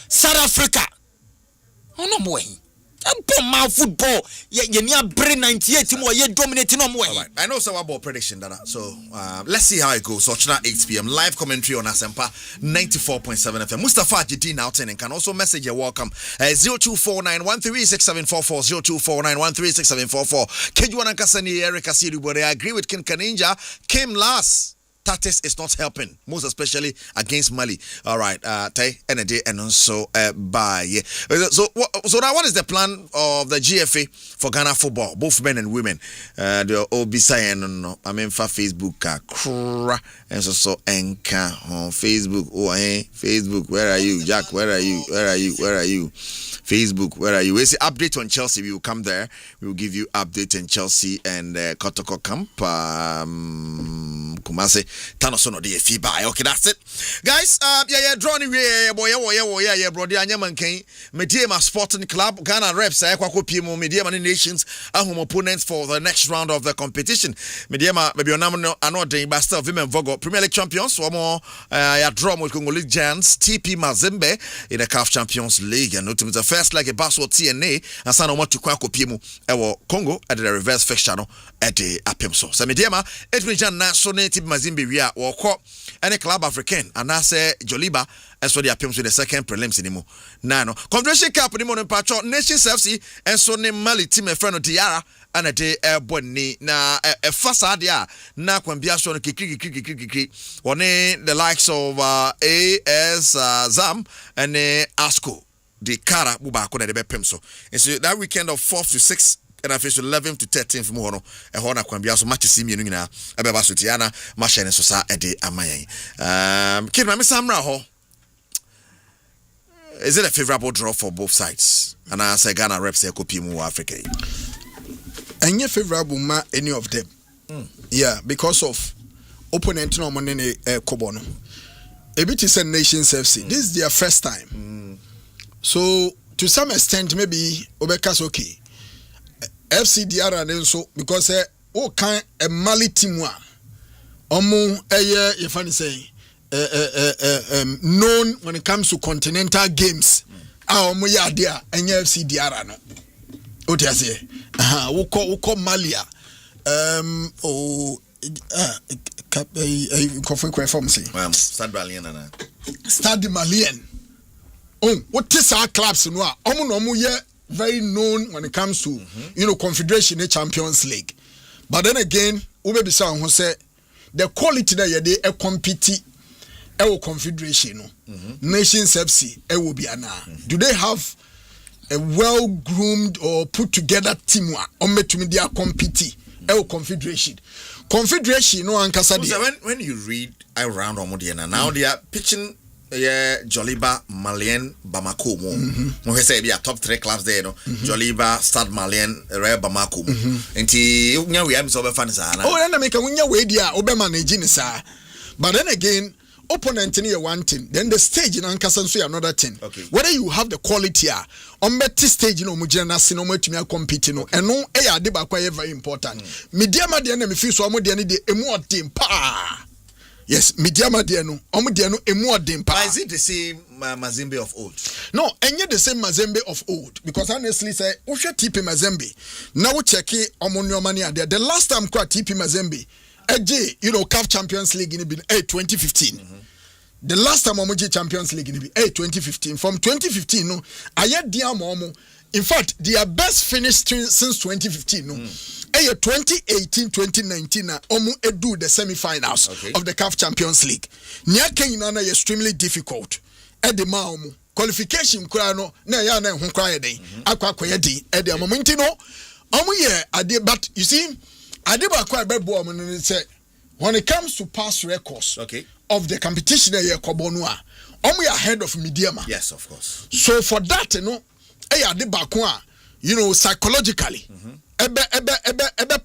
South Africa. Ono mo hi. My football. Ye near brain 98 mo ye dominating no mo hi. I know some about prediction that so let's see how it goes. So tonight 8 p.m. live commentary on Asempa 94.7 FM. Mustafa Jidin out and can also message your welcome 0249136744 0249136744. Kegyiwa Nankasa ni Erica Siru, but I agree with Ken Kaninja. Came last. Tactics is not helping, most especially against Mali. All right, Tay and also bye. So now what is the plan of the GFA for Ghana football, both men and women? The OBC no, I mean for Facebook, and so anchor on Facebook. Facebook, where are you, Jack? Where are you? Facebook, where are you? We see update on Chelsea. We will come there. We will give you update on Chelsea and Kotoko Camp. Kumase Tanosono de FIBA. Okay, that's it. Guys, drawing boy, brother Anyaman Kane, Mediema Sporting Club, Ghana Reps, Kwako Pimo, Mediema Nations, home opponents for the next round of the competition. Mediema, maybe on another Basta Women Vogo, Premier League champions, one more draw with Congolese Giants, TP Mazembe in the CAF Champions League, and ultimately the first like a Basel TNA, and Sanomo to Kwako Pimo, Congo at the reverse fixture at the Apimso. So Mediema, Edwin National TP Mazembe, we are any club African, and I say Joliba, and so they appeal to the second prelims anymore. Nano, Confederation Cup, the Monon Patron, Nations FC, and so name Mali team a friend of Diara, and a day airborne na a facade ya, na Quambia son kiki, one the likes of AS Zam and Asco, the Kara Bubako, the Bepemso. And so that weekend of 4th to 6th. And I feel 11 to 13 from Mono, a Hona Quambia, so much to see me in Ababasutiana, Masha and Sosa, Eddie Amay. Kid, my Miss Amraho. Is it a favorable draw for both sides? And I say Ghana reps a copy more Africa. And favorable ma any of them. Yeah, because of opponent no money Kobono. A bit is a Nations FC. This is their first time. So to some extent, maybe Obeka's okay. FCDR and so because kind a Mali team if I say known when it comes to continental games. Our there and FCDR no. What you say? We call Malia. Stade Malien. What is our clubs no? Very known when it comes to Confederation Champions League. But then again, we be saying who say the quality that they compete confederation no. Nations FC will be ana. Do they have a well-groomed or put-together team on media compete? Confederation no Nankasa. So when you read around Omodiana, now they are pitching Joliba, Malien, Bamako. We say be a top 3 clubs there, no. Joliba, Stade Malien, Bamako. And we have some fans. Oh, and I make a winya way dia managing sa. But then again, opponent in one thing, then the stage in Nankasa so another thing. Okay. Whether you have the quality on better stage no mujana sinoma to compete no and no deba quite very important. Media de enemy feel so de emu team pa. Yes, media de no emu team pa. Is it the same Mazembe of old? No, and yet the same Mazembe of old because honestly say Usha TP Mazembe. Now check omonyo money there. The last time kwa TP Mazembe CAF Champions League in 2015. The last time Omoji Champions League in 2015. From 2015, no, I had their momo. In fact, their best finish since 2015, no, 2018-2019, Omu edu the semi-finals of the CAF Champions League. Nyake inana extremely difficult. Edi maomu qualification krano na ya na hu kraye den akwa kwedi edi amominti no omu ye ade but you see ade ba kwa bebo omu no say when it comes to past records of the competition here kobono a omu ya ahead of Mediama. Yes, of course. So for that ade ba kwa psychologically ebe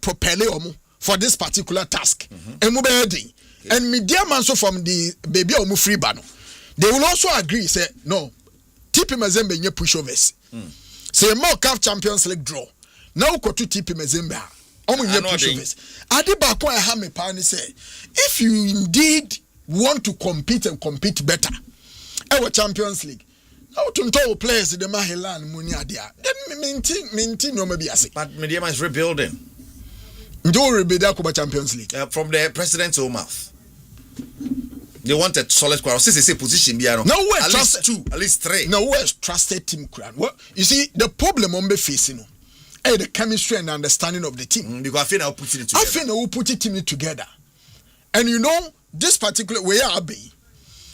propel omu for this particular task emu be den and Mediama so from the baby omu free ba no they will also agree say no TP Mazembe nye pushovers say more CAF Champions League draw now go to TP Mazembe omu nye pushovers ade ba kwa ha me pa ni say if you indeed want to compete and compete better our Champions League how to tell players the Mahelan muni adia then maintain no maybe ase but Mediama is rebuilding do rebuild the Champions League from the president's own mouth. They want a solid squad. Since they say position, no, at least 2, at least 3. No, where's trusted team crowd? Well, you see, the problem on the facing, the chemistry and understanding of the team. Because I think I'll put it together. I think we'll put it together. And you know, this particular way I be.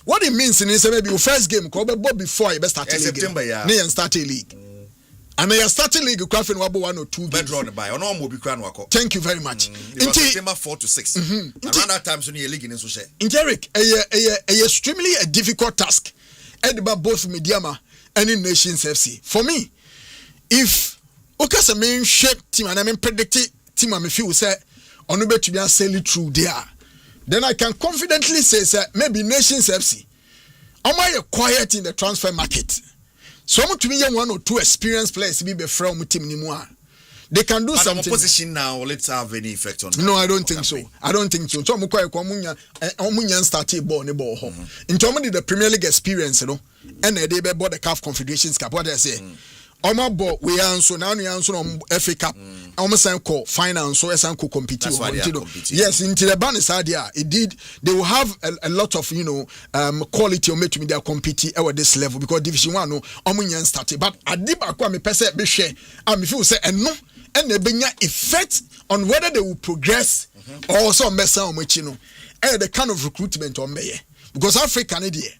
What it means is maybe your first game, before you start a league. September, yeah. Near start a league. And they are starting league, crafting 1 or 2 games. Thank you very much. September 4 to 6. Around that time, so you league in Sushe. In Derek, a extremely difficult task. About both Mediama and in Nations FC. For me, if Okasa main shape team and I mean predicted team, if you say on bet to be sailing through there, then I can confidently say maybe Nations FC. Am I quiet in the transfer market? So to me, 1 or 2 experienced players be from team anymore. They can do something. Position now, let's have any effect on. No, I don't think so. I don't think so. So I'm quite omunya started ball ne ball home. In terms of the Premier League experience, you know, and they bought the CAF Confederations Cup. What I say, ball we answer now. We answer on FA Cup. Almost call finance so as uncle compete. Yes, into the banner side, it did. They will have a lot of quality or make media compete at this level because Division 1 no omunya started. But I did back me person be share. If you say no. And they bring effect on whether they will progress or also mess on which the kind of recruitment on me because Africa this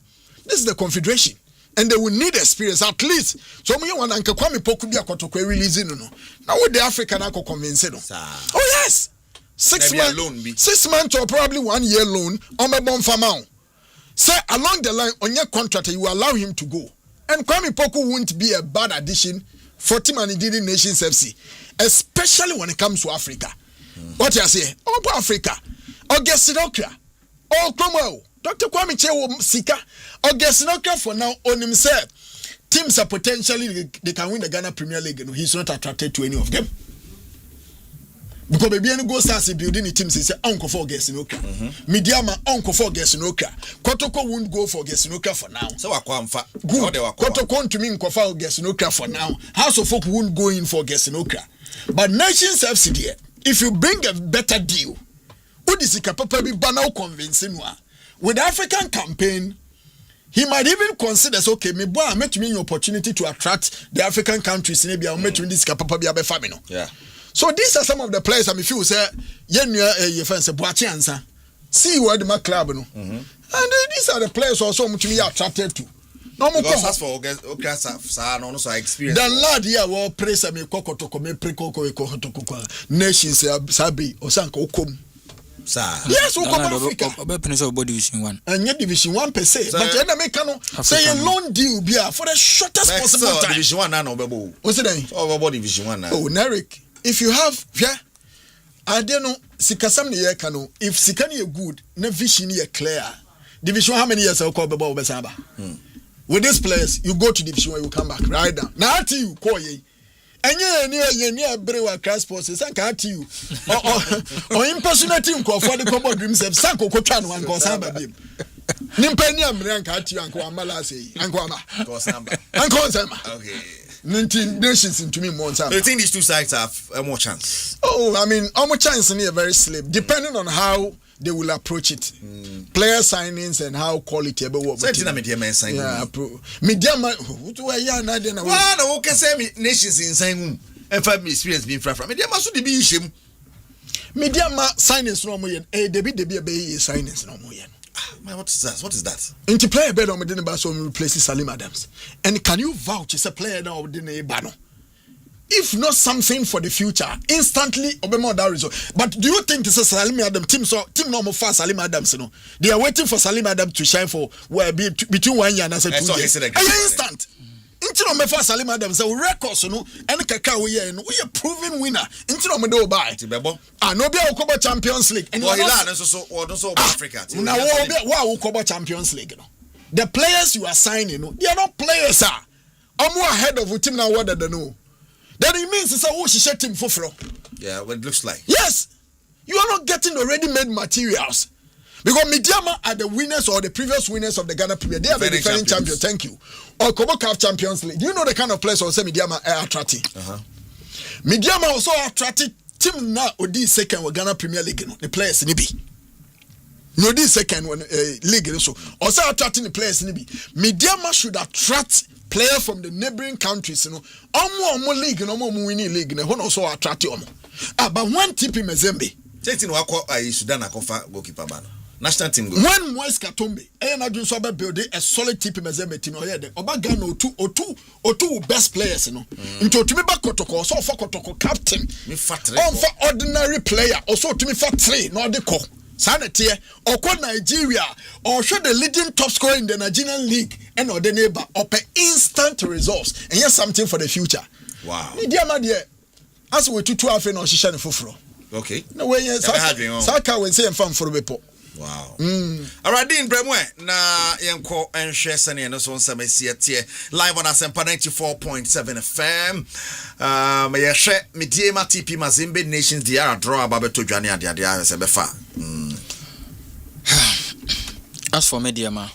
is the confederation and they will need experience at least. So me want Uncle Kwame Poku be a kotokwe releasing no. Now with the African I convince no. Oh yes, 6 months, 6 months or probably 1 year loan on my bomb farm. Say along the line on your contract you allow him to go, and Kwame Poku won't be a bad addition for team and indeed in Nations FC. Especially when it comes to Africa. What you say? Oh, Africa. Ogesinokra. Oh, Kromo. Dr. Kwame Chewo Sika. Ogesinokra for now on himself. Teams are potentially they can win the Ghana Premier League. He's not attracted to any of them. Because baby any go start building the teams say uncle for Ogesinokra. Mediama uncle for Ogesinokra. Kotoko won't go for Ogesinokra for now. So Akwamfa. Good. Kotoko to me uncle for Ogesinokra for now. House of Folk won't go in for Ogesinokra. But Nations FC, if you bring a better deal, what is the papa be banal convincing one? With the African campaign, he might even consider okay, me boy, I met me an opportunity to attract the African countries. Maybe I'll met this papa be a family. Yeah. So these are some of the players. I mean, if you say, you fancy Boachi answer. See what the club no. And these are the players also which we are attracted to. No more because for no so experience. The lad here will praise me koko to come pre nations sabi osanka okom. Yes, we come Africa. Body Division 1. And yet Division 1 per se. But you make say a loan deal be for the shortest possible time. Division 1 now no bebo. What's it then? Oh, Division 1 now. Oh, Narek, if you have I don't know sikasam ne ye kano if sikani ye good na vision ye clear. Division how many years I call bebo besaba. With these players, you go to Division 1, you come back right now. Now to you call ye. And you brewa class forces sanka to you or impersonating for the combo dreams of sanko kotwan wan ko samba bim nimpani amranka ati you anko amala say anko ama ko samba okay 19 nations into me more time. Do you think these two sides have more chance? Oh, I mean, more chance in very slim, depending on how they will approach it. Player signings and how quality ever work. Media man signing. Yeah, media man. Who do I na dey na? Why no okay say nations in signing? And for experience being from media man so dey be shame. Media man signings no more yen. They be signings no more yen. Man, what is that? What is that? Into player better on the so replaces Salim Adams. And can you vouch as a player now with the Bano? If not something for the future, instantly obey that result. But do you think this is Salim Adams team normal for Salim Adams? No, they are waiting for Salim Adams to shine for between 1 year and 2 years. Instant. Into no for Salim Adams, so records no, and kaka we are proven winner. Into no do buy. No be a Champions League. And also Africa. Now wow Champions League. No, the players you are signing, no, they are not players. I'm more ahead of the team now. What they know. Then it means it's a who she team for. Yeah, what it looks like. Yes, you are not getting the ready-made materials. Because Midiama are the winners or the previous winners of the Ghana Premier. They are the defending champions. Thank you. Or Kobo Cup Champions League. Do you know the kind of players also Midiama are attracting? Midiama also attracted team now Odi second with Ghana Premier League. The players in Ibi. No, this second one league so also attracting the players in Ibi. Midiama should attract players from the neighboring countries. You know, omo league, no more winning league. No, also attract you. But one tip in Mazembe. Saying wako Sudan akofa goalkeeper ban. National team go. When Moise Katombe, na do so build a solid team in Mazembe team oyede. Oba Ghana o two best players, you know. Into to me back kotoko, so for kotoko captain. Me fat for ordinary player, also to me fat 3, no de ko. Sanity or call Nigeria or show the leading top scorer in the Nigerian league and or the neighbor or pay instant results and here's something for the future. Wow. Dear my dear, as we 2 half in or shisha fufro. Okay. No way, Saka will say I'm fan for a pop. Wow. Alright, Dean Bremwe na yenko and share sani and so on some live on Asempa 94.7 FM. Me share me DMA TP Mazembe Nations DR draw about to Johnny and the Sebefa. As for Mediama,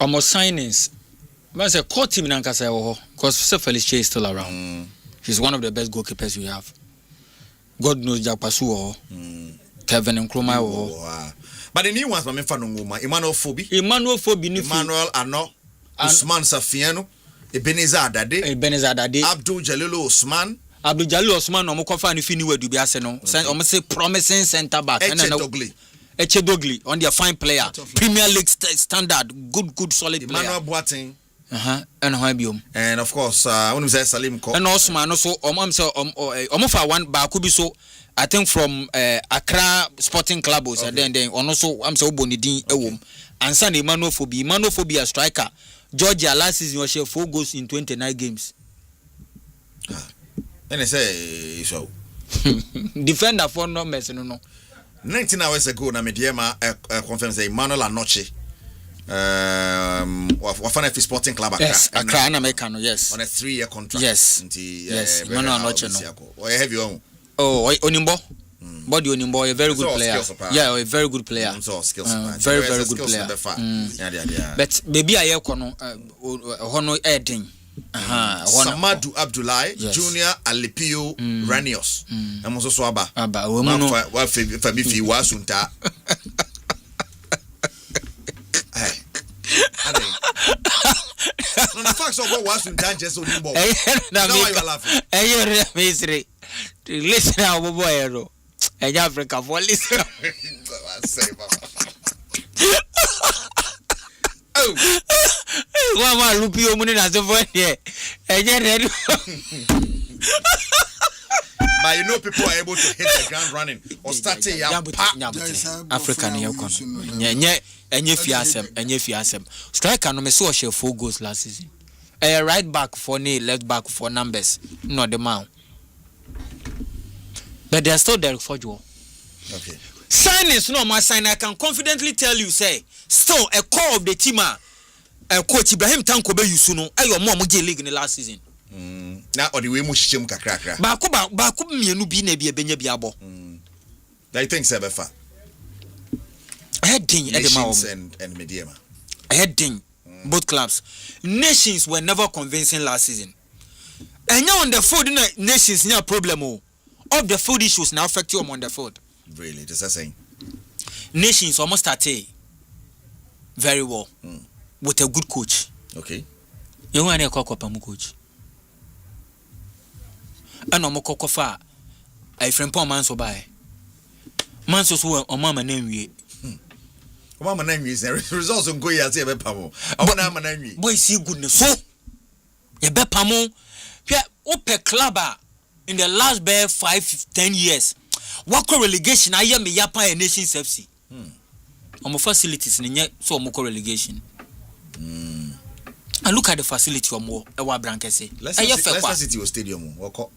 almost signings. But a core team in Nankasa because Felice is still around. He's one of the best goalkeepers we have. God knows Jack Pasu Kevin and Kroma. But the new ones, my fan Emmanuel Phoebe, Emmanuel Ano, Usman Safiano, Ebenezer Dade, Abdul Jalil Osman, Omokofa and Finiwe to be Arsenal. Almost say promising centre back. Eche Dogli on their fine player. Premier League standard, good solid player. Emmanuel Boateng. And of course, when we say Salim Ko. And Osman also Omofa one Bakubi so I think from Accra Sporting Club or then also I'm so Bonidin Ewom and Sunday Emmanuel Phobia striker. Georgia last season was 4 goals in 29 games. And I say so. Defender for no mess no. 19 hours ago na Mediama confirms Emmanuel Anoche. Wafana fi Sporting Club Accra. Yes, Accra na Mekano, yes. On a 3-year contract. Yes. Yes. Emmanuel Anoche no. Or have your own. Oh, Onimbo. Body Onimbo, a very good player. Yeah, a very good player. So skills. Very good player. But maybe I kono hono Edin. Samadu Abdullahi, yes. Junior Alipio Ranios. I'm also swaba. Wa fi wasunta. Hey. No, the facts of what wasunta just Onimbo. Now why you laughing? Hey, Misri. Listen now, boy. Africa for listen. Oh. Mama Lupio Muni as a voice here. But you know people are able to hit the ground running or starting African enye fiasem. Striker no me so share 4 goals last season. Right back for left back for numbers. No the man. But they are still there for you. Okay. Signings no more sign. I can confidently tell you say still a core of the team coach Ibrahim Tanko be you no ayo mo league in the last season. Now or the way mu hichem kakra. Ba ko mienu bi na bi ebenya bi abo. I think Sebefa. Heading Nations and Mediema. Heading both clubs. Nations were never convincing last season. And now on the field Nations no problem all the field issues now affect you on the field. Really, just that saying. Nations almost started very well with a good coach. Okay. You want to call coach. And no more fa a friend poor man so by man so o mama name we mama name is results on go ya say be pamo abona mama name boy see goodness so e be pamo hwe ope club in the last 5-10 years what relegation aye me yapa a Nations FC omo facilities nye so omo relegation and look at the facility omo e wa brankese Leicester City stadium woko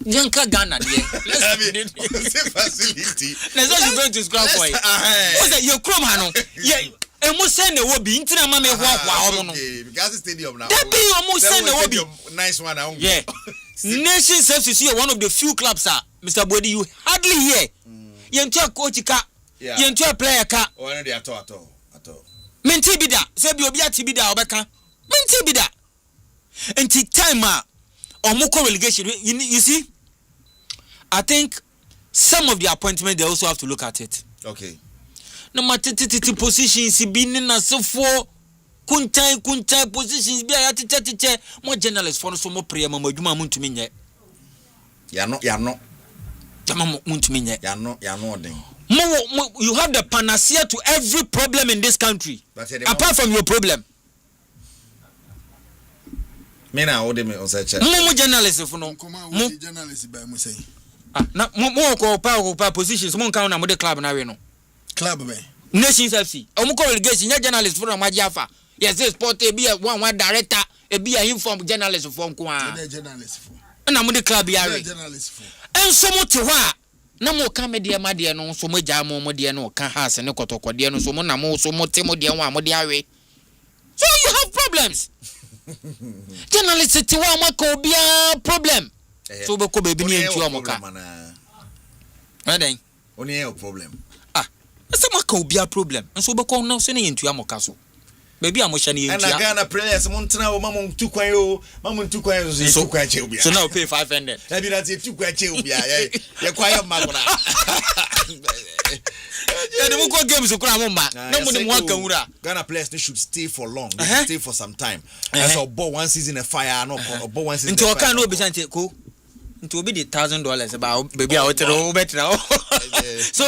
Yanka Ghana there. Let's facility. Let's not going to scrap for it. What's that? Your chrome hano. Yeah. And most send the wobby. Intina mame wa. Okay. Gas stadium now. That be almost send the wobby. Nice one. Yeah. Nations FC one of the few clubs, sir. Mr. Bodi, you hardly hear. You into a coach ka. You into a player ka. Oh, no, at all. Menti bida. Say be obi ati bida obeka. Menti bida. Until time Omoko relegation, you see, I think some of the appointments they also have to look at it. Okay. No matter positions, being in a so for kuntai positions, be a teacher, more journalists for some more prayer, Mamma Juma Muntuminya. You're not. Muntuminya. You're not. You have the panacea to every problem in this country, apart from your problem. Me na ode me on search. Mo journalist for no. Mo journalist by mo say. Na mo ko pa positions mo kan na mo de club na we no. Club be. Nations FC. O mo ko relegation nya journalist for na magiafa. Yes, sport e be one director, e be inform journalist for nko a. Journalist for. Na mo de club ya we. Journalist for. En so mo te ho a na mo ka me de ma de no so mo ja mo de no ka house ne kotokode no so mo na mo so mo te mo de ho a mo de awe. So you have problems. Journalists tiwa mako bia problem. So be ko baby ni entu amoka. Adan. Oni e problem. Ese mako bia problem. So be ko na so ne entu amoka so. Baby amosha ne entu. And Ghana players mo ntena o mamu ntu kwan o, mamu ntu kwan so kwan che obia. So now pay 500. Na bi na te tu kwan che obia. Ye kwa ya magona. Yeah, the more games okura mo ma. Na mo dem wan kan wura. Ghana players they should stay for long. They should stay for some time. As a ball one season a fire no ball one season. Into oka no be sante ko. Into obi the $1,000 about baby a hotel better. So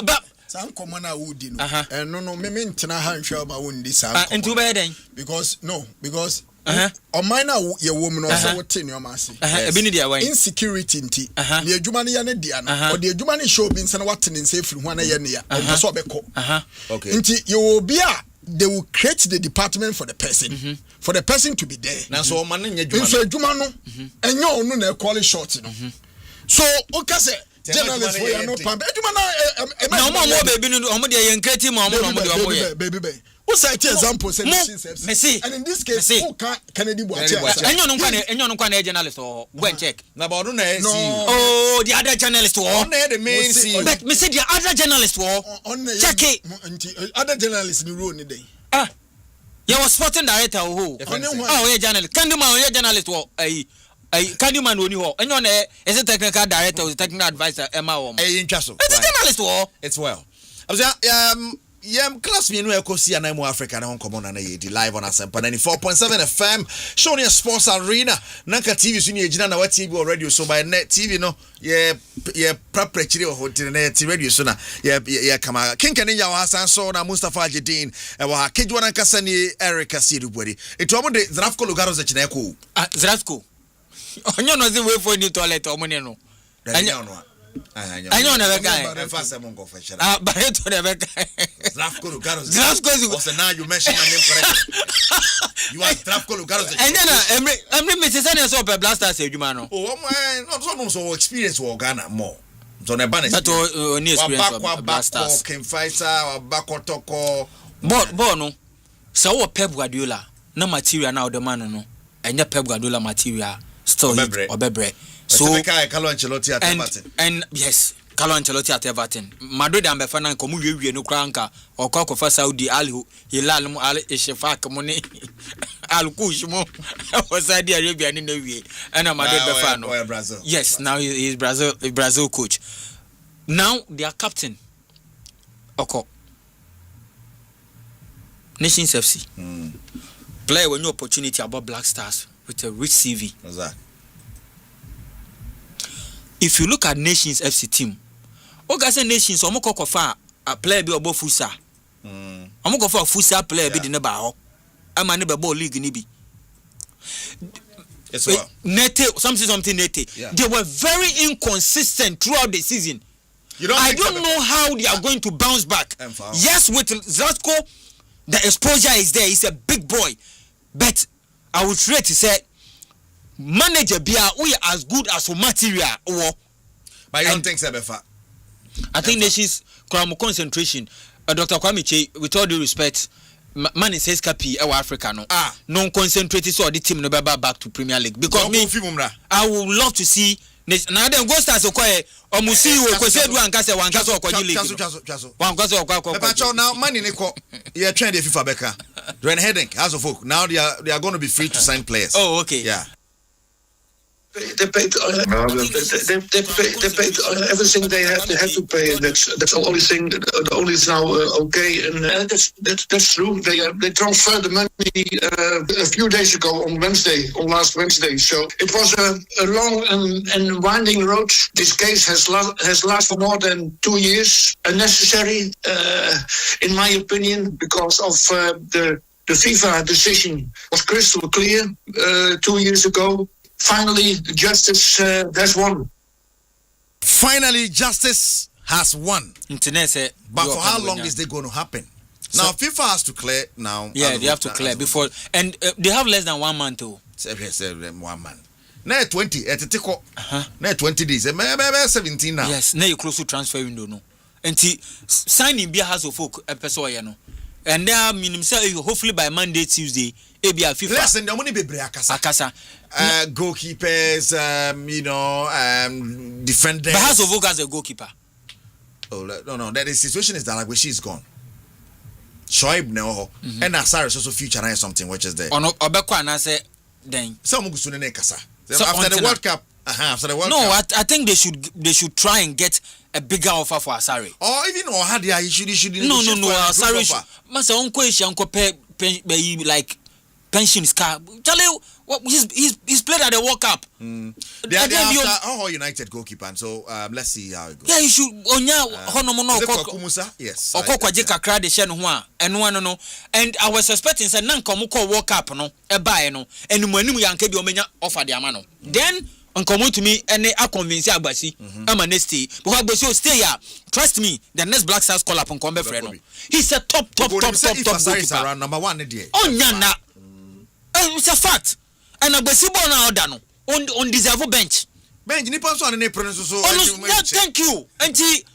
but some common na would no. No me ntena ha nhwa ma wondi sam. Into be den. Because on mine ye woman also what in your massy. Insecurity nti. The adwuma ne ya ne dia na. Or the adwuma ne show bin san what in safe one ya ne ya. So be ko. Okay. Nti you will be they will create the department for the person. For the person to be there. Na so man nya adwuma. So adwuma no enyo onu na call it short no. So okay say journalists for you no pan. Adwuma na mo baby no omo de yen create mo de baby. Who cite examples and and in this case who can Kennedy Boache enyo no kwa journalist or go and check na ba no na see oh the other journalist on the main see but me say the other journalist check it other journalists ni role ni dey you was sporting director oh yeah journalist Candyman yeah journalist Candyman oni ho enyo na is a technical director or technical advisor Emma intwa so it's a journalist it's well class me no ekosi anamo Africa na Hong Kong na yedi live on Asempa 94.7 FM show near Sports Arena nanka TV so ni ejina na what TV radio so by net TV no ye preparatory hotel na TV radio so na ye kama kinkani ya Hassan so na Mustafa Jedin wa kegyiwa Nankasa ni Eric Asirubwedi eto mo de Zrafko Lugaro za china eko Zrafko onyo no zi we for ni toilet omone no I know never guy. Barreto never guy. Zrafko Lugaro. Also now you mention my name correctly. You are Zrafko Lugaro. And then I'm Mrs. Anderson of Blasters, you man. Oh man, so experience for Ghana more. So ne ban that only experience of Blasters. Ken Faisa or Bakotoko. No. So Pep Guardiola, no material now the man no. And your Pep Guardiola material still Obebre. So Carlo Ancelotti at Everton. And yes, Carlo Ancelotti at Everton. Madrid and Befana komu we no kranka or Koko for Saudi Ali Hilal Al Ishfaq money Al Kushmo was Saudi Arabia in the way. And Madrid Befano. Brazil. Yes, now he is Brazil coach. Now their captain Oko Nations FC. Play when new opportunity about Black Stars with a rich CV. What's that? If you look at Nations FC team, Ogase Nations omoko kofa a player bi obo fusa. Omoko fa fusa player bi de ne ba ho. Ama ne be ball league ni bi. Yes well. Nete something nete. Yeah. They were very inconsistent throughout the season. I don't know how they are going to bounce back. Yes, with Zlatko, the exposure is there. He's a big boy. But I would try to say manager bia we as good as for material or but you don't think so befa I think Nations crime concentration Dr. Kwame Che with all due respect man is escape our Africa no non concentrated so the team no back to Premier League because me I would love to see now then go start so quiet or musi we ko se du ankasa wankasa okwaji league wankasa okwa now man in ko you train the FIFA beka when heading as of folk now they are going to be free to sign players. Oh okay. Yeah. They paid everything they had to pay. That's the only thing. The only is now okay, and that's true. They transferred the money a few days ago on last Wednesday. So it was a long and winding road. This case has lasted more than 2 years. Unnecessary, in my opinion, because of the FIFA decision was crystal clear 2 years ago. Finally, justice has won. Finally, justice has won. But for how long is it going to happen? Now, FIFA has to clear now. Yeah, they have to clear before. And they have less than 1 month too. 1 month. Now 20. Now 20 days. 17 now. Yes, now you close to transfer window no. And signing be has of folk episode no. And there meaning say hopefully by Monday, Tuesday, ABA FIFA. Listen, the money be Akasa. Goalkeepers, defenders. But House of Oak as a goalkeeper. Oh no, that the situation is that like she's gone. Shoaib no, and Asar is also future and something which is there. On Obekwa and I say then. Some Gusune Kasa. After the World Cup. After the World Cup. I think they should try and get a bigger offer for Asari. Or even Ohadia, he should. No, Asari. Masa unko ishi unko pe like pensions car. Charlie, he's played at the World Cup. They are after All United goalkeeper, and so let's see how it goes. Yeah, you should. Onya honomono Kumusa. Yes. Okokwa je kakra de hye no ho a eno no. And I was suspecting say na nka mo call World Cup no e bae no. Enu anim yanka bi o menya offer de ama no. Then nkomo to me ene a convince Agbasi ama next day because Agbasi will stay here. Trust me, the next Black Stars call up nkombe frɛ no. He's a top goalkeeper. Around number 1 there. Onya na. It's a fact. And Agbasi born na order no. On deserve bench. Bench ni pass on ne press so. Thank you. Enti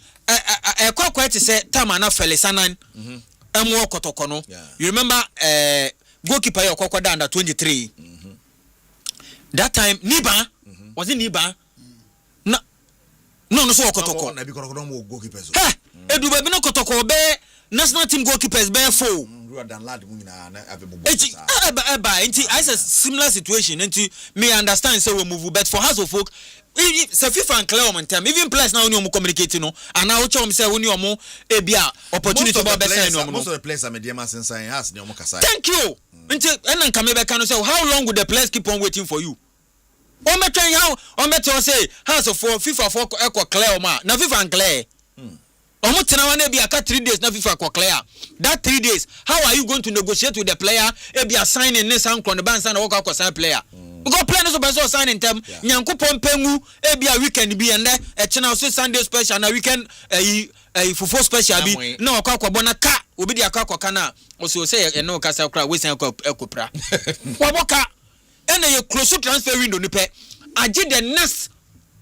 kwakwa te say time na Felisanan emo kotoko no. You remember goalkeeper your kwakwa under 23. That time Niba was it Niba? No so kotoko. Na bi kotoko mo goalkeeper so. Edu baby no kotoko be national team goalkeepers be full. It's a similar situation. Me understand say we move, but for House of Folk, say FIFA and clear on time. Even players now only communicating no, and now we say only opportunity about best. Most of the players are medium since I has no Nankasa. Thank you. And then come back and say how long would the players keep on waiting for you? On me tell how on me tell say House of Folk FIFA for equal clear ma. Now FIFA and clear. Almost 3 days na FIFA kwa clear. That 3 days, how are you going to negotiate with the player? Be assigning this and the bands and walk sign player. Because players are also signing them. Nyanko pompengu be a weekend be and a channel Sunday special and a weekend a full special be no kwa bona ka obi dia kwa kana also say no kasa kra we say ekopra. Waboka ene ye close transfer window ni pe. Agi the next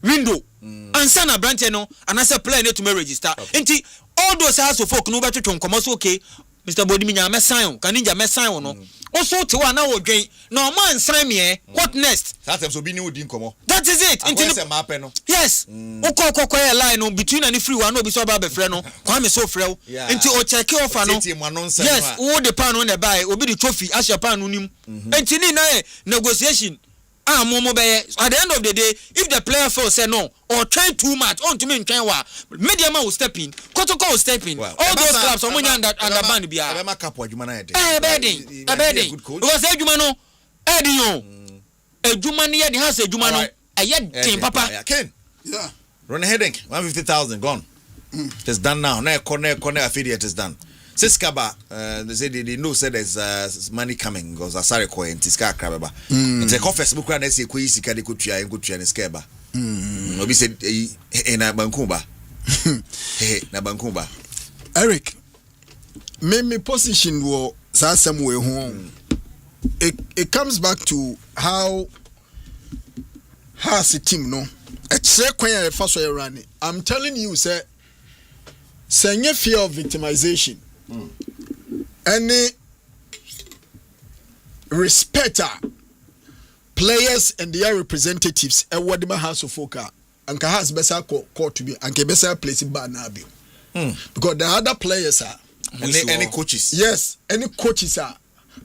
window and son a branch no and I say play to me register enti all those House of Folk no better to come okay Mr. Bodiminya me sign can ninja me sign no also to one now dwen no man sign me what next that time so be new din komo that is it enti no yes okoko line no between any free one no be so ba be frɛ no kwa me so frɛ enti o check offer no yes wo the pan on the buy obi the trophy as your pan no nim enti ni na negotiation momo be at the end of the day if the player feels say no or try too much on to me try wa media man will step in Kotoko will step in all those clubs omo under band bia e ma cap adwuma na e bedin because adwuma no edin yo adwuma ne ye de has adwuma no tin papa Ken yeah run heading 150,000 gone it's done now na corner affiliate is done Siskaba, they say they know said there's money coming because Asare ko and Tiska Krababa. And the confess book and say Kuisi Kadi Kutria and Kutria and Skeba. Obi said na Bankumba. Na Bankumba. Eric, me position wo sa somewhere home. It comes back to how has a team no. A check when you first way running. I'm telling you, say your fear of victimization. Any respect players and their representatives and what the House of Folk and has better court to be and can better place in Barnaby because the other players are any coaches any coaches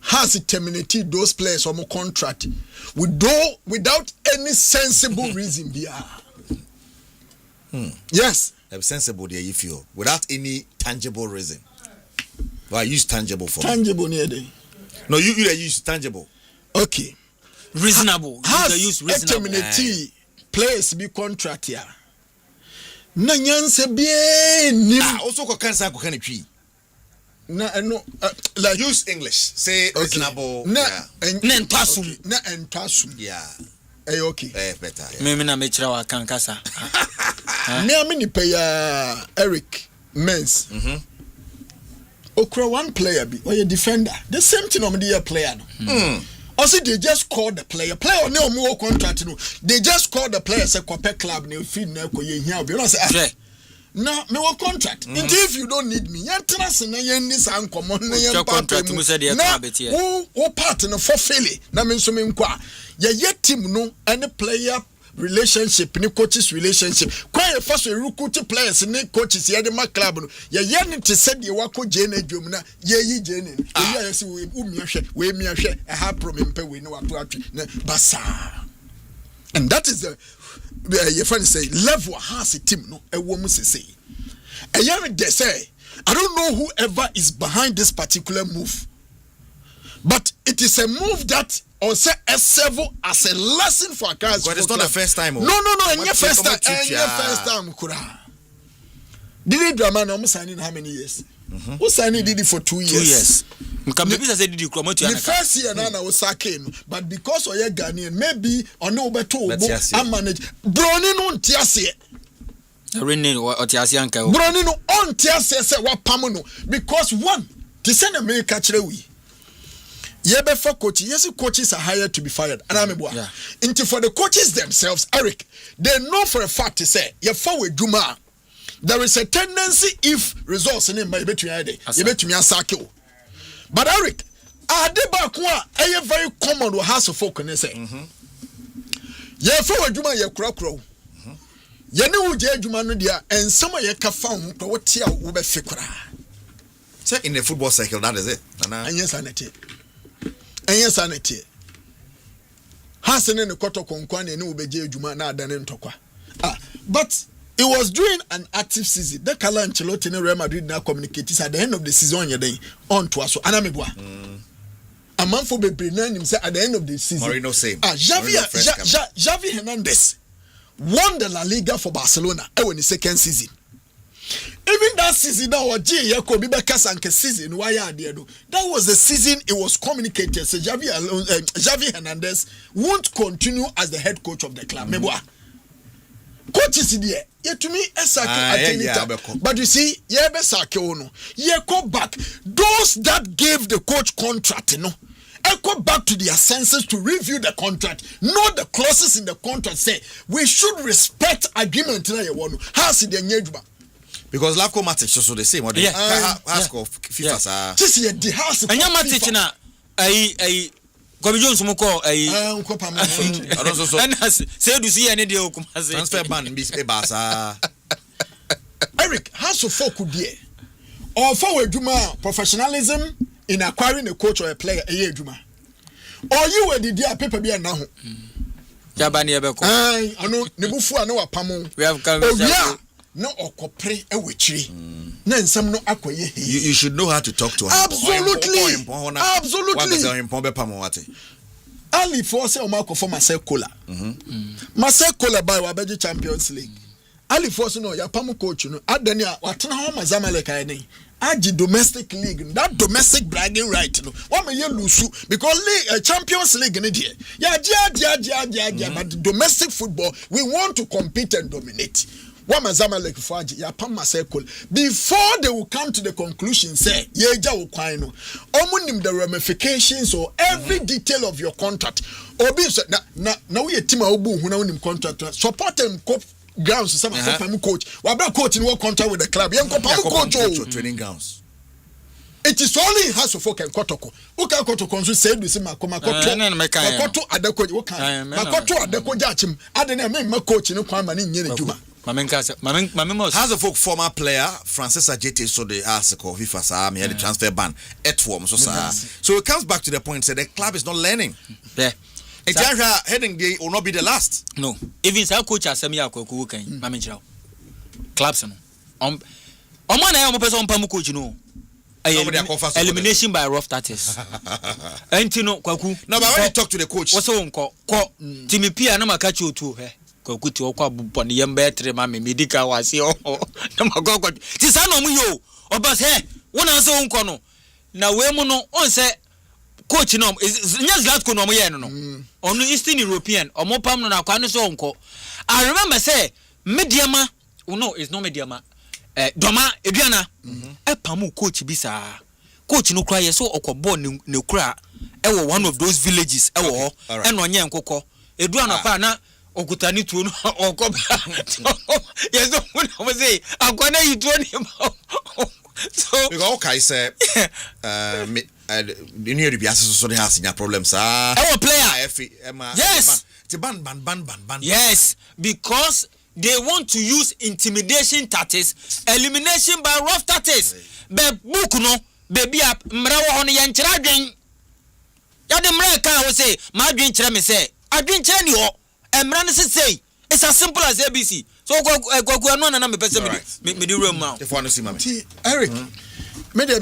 has terminated those players on a contract without any sensible reason yes sensible there you feel without any tangible reason. Well, I use tangible for tangible near day. No, you use tangible. Okay. Reasonable. Has use reasonable. Terminate players be contract here. Na nyanse be nim. Also ko kansa ko kanetwi. Na no like use English. Say okay. Reasonable. Na entwasum. Na entwasum. Yeah. Okay. Better. Me na me kira wa kankasa. Me amini pay Eric Mens. Okra one player be or a defender. The same thing on the player. Also they just call the player no more contract no. They just call the player say Kope club ne feed na ko ye hia. You know say na me wo contract. If you don't need me, yan trust na yan ni san common na yan contract mu say dey club it here. Wo part no for fail na me so me nkwa. Ye team no any player relationship ni coaches relationship kwa first recruit players ni coaches ya de ma club no ye ne te said ye wako jene adwom na ye yi jene ye ya se we miahwe we miahwe e ha promempe we ni wato atwe na basa and that is the your friend say level has a team no e wo mu sese e ya me dey say I don't know whoever is behind this particular move but it is a move that or say serve as a lesson for guys. But it's not the first time. No, and your first time. First time, kura. Did it drama no signing how many years? Who signed did it for 2 years? 2 years. The first year Nana was sacked, but because of your Ghanaian, maybe or no better I manage. Brownie no tiase. Brownie no on tiase say what pamono because one to send America chile Yebe for coaches, yes, coaches are hired to be fired. And I'm into for the coaches themselves, Eric, they know for a fact to say, you forward Juma. There is a tendency if results in him by between you bet me a sakyo. But Eric, Adebakwa, a very common House of Folk and say, yeah, forward Juma, ye crow. yɛne wo gye adwuma no dia ensɛm a yɛka fa ho to wote a wo be fikra say in the football cycle that is it anya sanete hasene ne kotoko nkwa ne wo be gye adwuma na adane ntokwa but it was during an active season the Carlo Ancelotti and Real Madrid now communicated at the end of the season on to us so anameboa a man for be him say at the end of the season Marino same Xavi Hernandez won the La Liga for Barcelona in the second season. Even that season that was Javi season why that was the season it was communicated so Xavi Hernandez won't continue as the head coach of the club. Coach is there. To me, but you see, go back. Those that gave the coach contract, go back to their senses to review the contract. Know the clauses in the contract. Say we should respect agreement. How's it because Lavko Matic so the same. Ask of FIFA. This is the house. And Matic na Kobe Jones mo call say do see any deal transfer ban be basa Eric has to folk there or for adwuma professionalism in acquiring a coach or a player adwuma or you were the dear paper be na ho jabani e be ko ano ne bufu ana wapamo we have come no okopre ewechiri na nsam no akoye you should know how to talk to him. Absolutely. Ali for say omako for Marcel Kola Marcel Kola by wabeji Champions League Ali for say no ya pam coach no adani a watena ho Mazamalek ayene aji domestic league that domestic bragging right no what me lose because league Champions League ne dey ya but domestic football we want to compete and dominate. Zamalek Faji, ya pam Masekol. Before they will come to the conclusion, say, Yeja Ukwaino, omunim the ramifications or every detail of your contract. Obi now we a team obu who now contract support them grounds to some coach. Wabra coach in what contract with the club. Coach training grounds. It is only in house of folk and Kotoko. Uka Kotoko said with him, Makoto Adako, Makoto Adako Jachim, Aden, my coach in a Kwamani Yenituma. Has a folk former player Francis Ajete so the article FIFA sa me had the transfer ban at form so it comes back to the point say the club is not learning. Yeah. Heading day will not be the last. No. Even sa coach asemi akwaku kan mamenchira. Clubs no. Omo na am person pam coach no. Elimination by rough tactics. Entino kwaku. No, but when you talk to the coach. What's on ko Timi Pia na makachi otu he. Kwakuti okwa buponi yembe tre ma me medical wasi o na magogwa ti sa no mu yo obas he wona so nko no na we mu no on se coach no nyas last ko no mo ye no onu Eastern European omo pam no na kwa no so nko I remember say mediama no it's not mediama doma eduana pam coach bi sa coach no kra ye so okobo ne kra e wo one of those villages e wo e no nye nkokọ eduana pa na okutani tuo no okoba yes no we say akwana yituo ni so because okay say you need to be so they has nya problems our player yes the ban yes because they want to use intimidation tactics elimination by rough tactics be book no baby up mra wo ho no ye nkyira adwen ya de mra ka wo say ma adwen kyira me say adwen kyira ni ho emra no say it's as simple as ABC so kwaku anu na me pese me the room now if one see mama Eric media